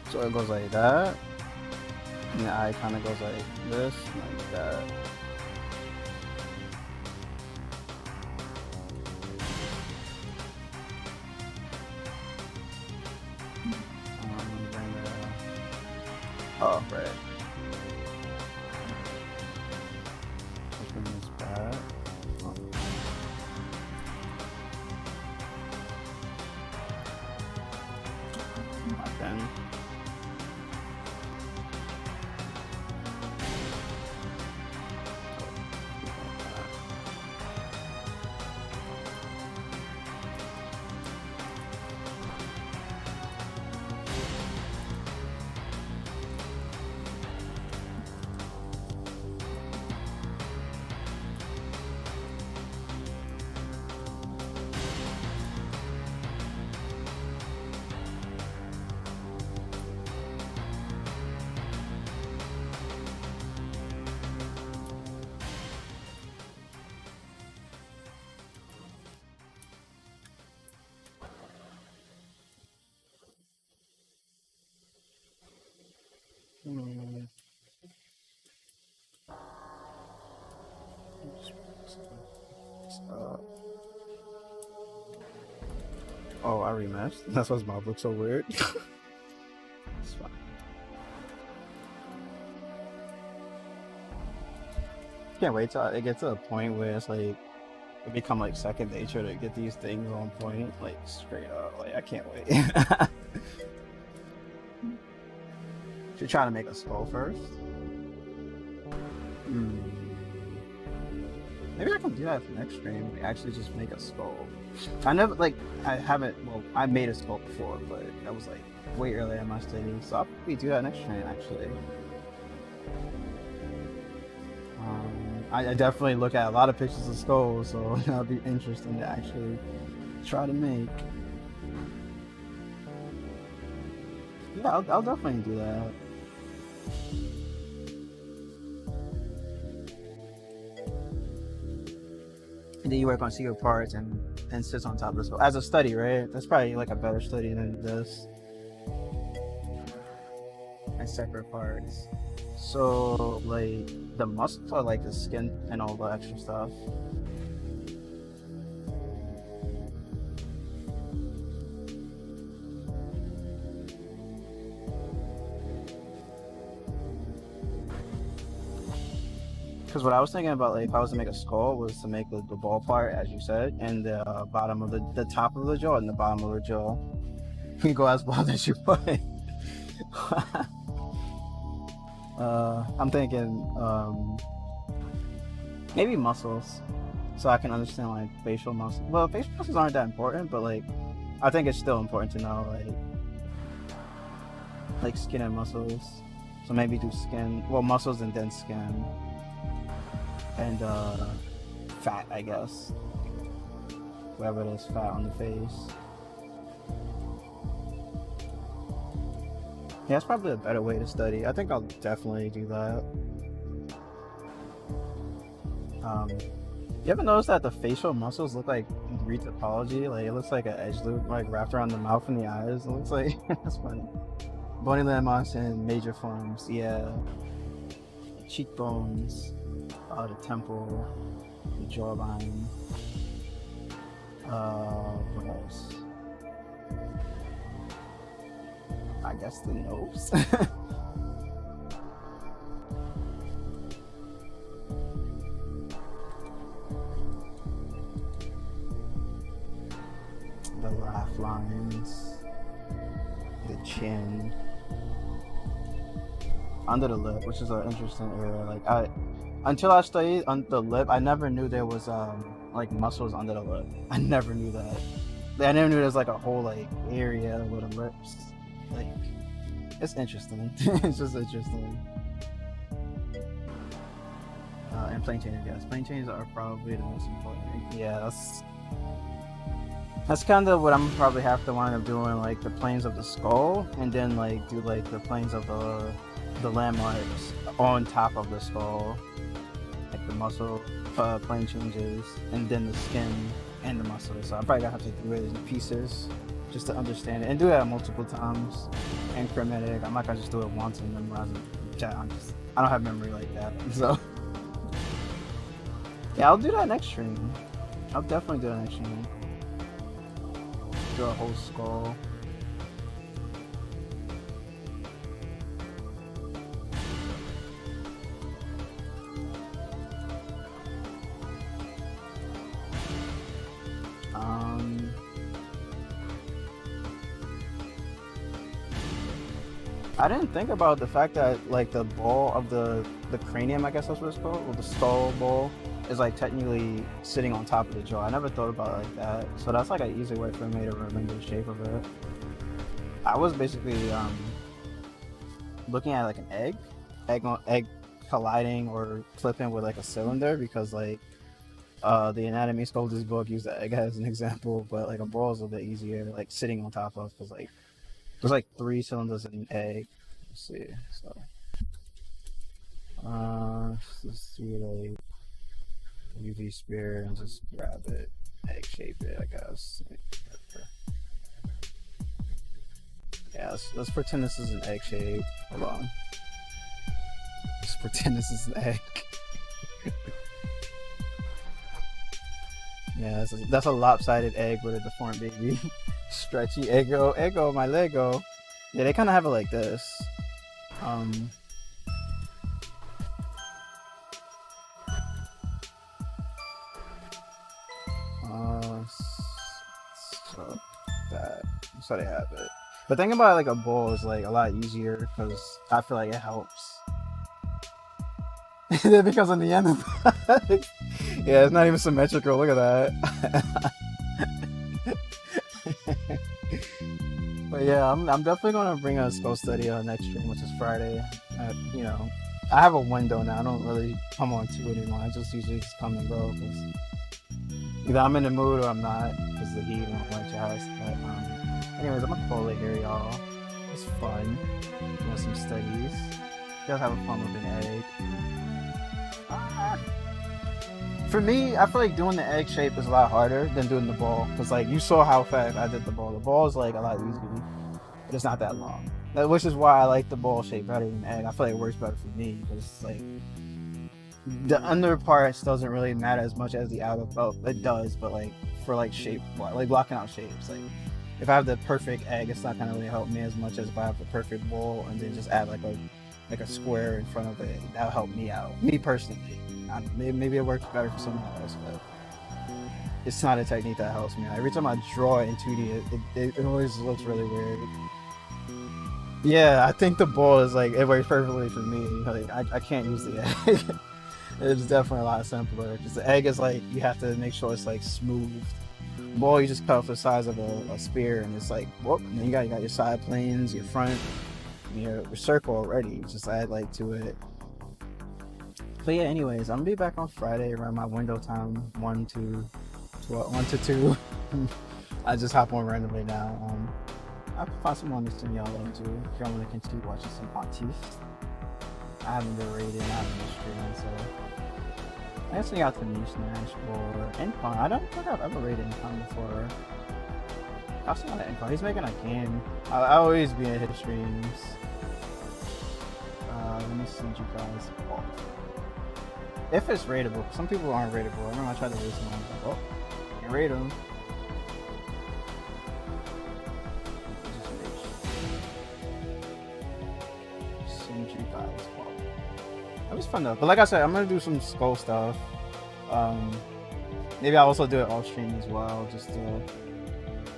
S1: So it goes like that. And the eye kind of goes like this, and like that. Bring oh, right. Let's bring this back. Oh. My pen. Oh, I remeshed. That's why my looks so weird. It's fine. Can't wait till it gets to a point where it's like it become like second nature to get these things on point, like straight up. Like I can't wait. Should try to make a skull first. Maybe I can do that for next stream. Like actually just make a skull. I never like I haven't. Well, I made a skull before, but that was like way earlier in my study. So I'll probably do that next stream actually. I definitely look at a lot of pictures of skulls, so that'll be interesting to actually try to make. Yeah, I'll definitely do that. And then you work on secret parts and sits on top of the skull as a study, right? That's probably like a better study than this. And separate parts. So like the muscles are like the skin and all the extra stuff. Because what I was thinking about, like if I was to make a skull, was to make the ball part, as you said, and the bottom of the top of the jaw and the bottom of the jaw. You can go as bald as you want. I'm thinking maybe muscles, so I can understand like facial muscles. Well, facial muscles aren't that important, but like I think it's still important to know like skin and muscles. So maybe do skin, well muscles and then skin, and fat, I guess. Whatever it is, fat on the face. Yeah, that's probably a better way to study. I think I'll definitely do that. You ever notice that the facial muscles look like Greek topology? Like it looks like an edge loop like wrapped around the mouth and the eyes. It looks like that's funny. Bony landmarks and major forms, yeah. Cheekbones, the temple, the jawline. What else? I guess the nose. The laugh lines, the chin, under the lip, which is an interesting area. Like until I studied on the lip, I never knew there was like muscles under the lip. I never knew that. I never knew there was like a whole like area with the lips. Like, it's interesting. It's just interesting. And plane changes, yes. Plane changes are probably the most important. Yeah, that's kind of what I'm probably have to wind up doing, like the planes of the skull, and then like do like the planes of the landmarks on top of the skull, like the muscle plane changes, and then the skin and the muscle. So I'm probably gonna have to do it in pieces just to understand it and do that multiple times. Incrementic. I'm not gonna just do it once and memorize it. I don't have memory like that. So yeah, I'll do that next stream. I'll definitely do that next stream. Do a whole skull. I didn't think about the fact that like the ball of the cranium, I guess that's what it's called, or the skull ball, is like technically sitting on top of the jaw. I never thought about it like that. So that's like an easy way for me to remember the shape of it. I was basically looking at like an egg colliding or clipping with like a cylinder, because like the Anatomy Sculptor's book used the egg as an example, but like a ball is a bit easier, like sitting on top of, because like there's like 3 cylinders in an egg. Let's see. So let's do like UV spear and just grab it, egg shape it, I guess. Yeah, let's pretend this is an egg shape. Hold on. Let's pretend this is an egg. Yeah, that's a lopsided egg with a deformed baby. Stretchy Eggo, my Lego. Yeah, they kind of have it like this. So that's how they have it. But thinking about it like a ball is like a lot easier, because I feel like it helps. Because on the end of it, yeah, it's not even symmetrical. Look at that. But yeah, I'm definitely gonna bring a skull study on next stream, which is Friday. You know, I have a window now. I don't really come on to it anymore. I just usually just come and go, because either I'm in the mood or I'm not, because the heat and all that jazz. But anyways, I'm gonna call it here, y'all. It's fun. You know, some studies. You guys have a fun with an egg. For me, I feel like doing the egg shape is a lot harder than doing the ball, because like you saw how fast I did the ball. The ball is like a lot easier, but it's not that long. Which is why I like the ball shape better than the egg. I feel like it works better for me, because like the under parts doesn't really matter as much as the outer. Well, it does, but like for like shape, like blocking out shapes. Like if I have the perfect egg, it's not gonna really help me as much as if I have the perfect ball and then just add like a square in front of it. That'll help me out, me personally. Maybe it works better for someone else, but it's not a technique that helps me. Every time I draw it in 2D, it always looks really weird. Yeah, I think the ball is like, it works perfectly for me. Like I can't use the egg. It's definitely a lot simpler, because the egg is like, you have to make sure it's like smooth. Ball, you just cut off the size of a spear, and it's like, whoop, and then you got your side planes, your front, your circle already. You just add like to it. But yeah, anyways, I'm gonna be back on Friday around my window time, 1 to 2. I just hop on randomly now. I'll find some on this to y'all into if y'all want to continue watching some artists. I haven't been raiding, I haven't been streaming, so I guess we got the Niche Nash or Incon. I don't think I've ever raided Incon before. I've seen Incon. He's making a game. I always be in his streams. Let me send you guys off. If it's raidable, some people aren't raidable. I remember I tried to raid someone, I was like, oh, can't raid them. Send you guys off. That was fun though. But like I said, I'm gonna do some skull stuff. Maybe I'll also do it off stream as well, just to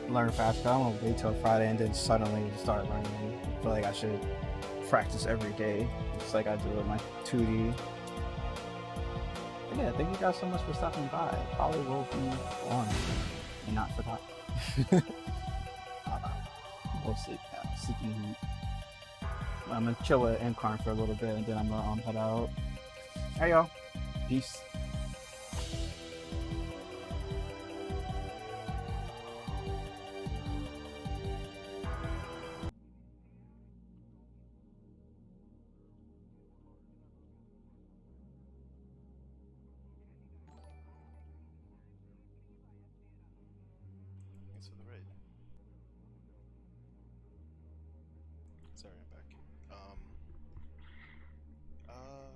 S1: learn faster. I don't want to wait till Friday and then suddenly start learning. I feel like I should practice every day, just like I do with my 2D. Yeah, thank you guys so much for stopping by. Probably will be on and not forgotten. We'll see. I'm gonna chill with Incarn for a little bit, and then I'm gonna head out. Hey y'all. Peace.
S2: Thanks for the raid. Sorry, I'm back.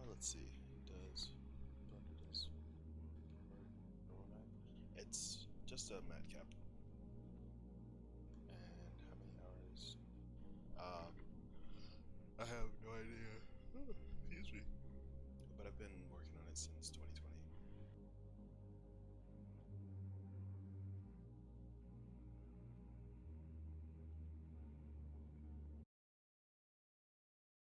S2: Let's see. Does it's just a madcap. And how many hours? I have no idea. Excuse me. But I've been working on it since 2018.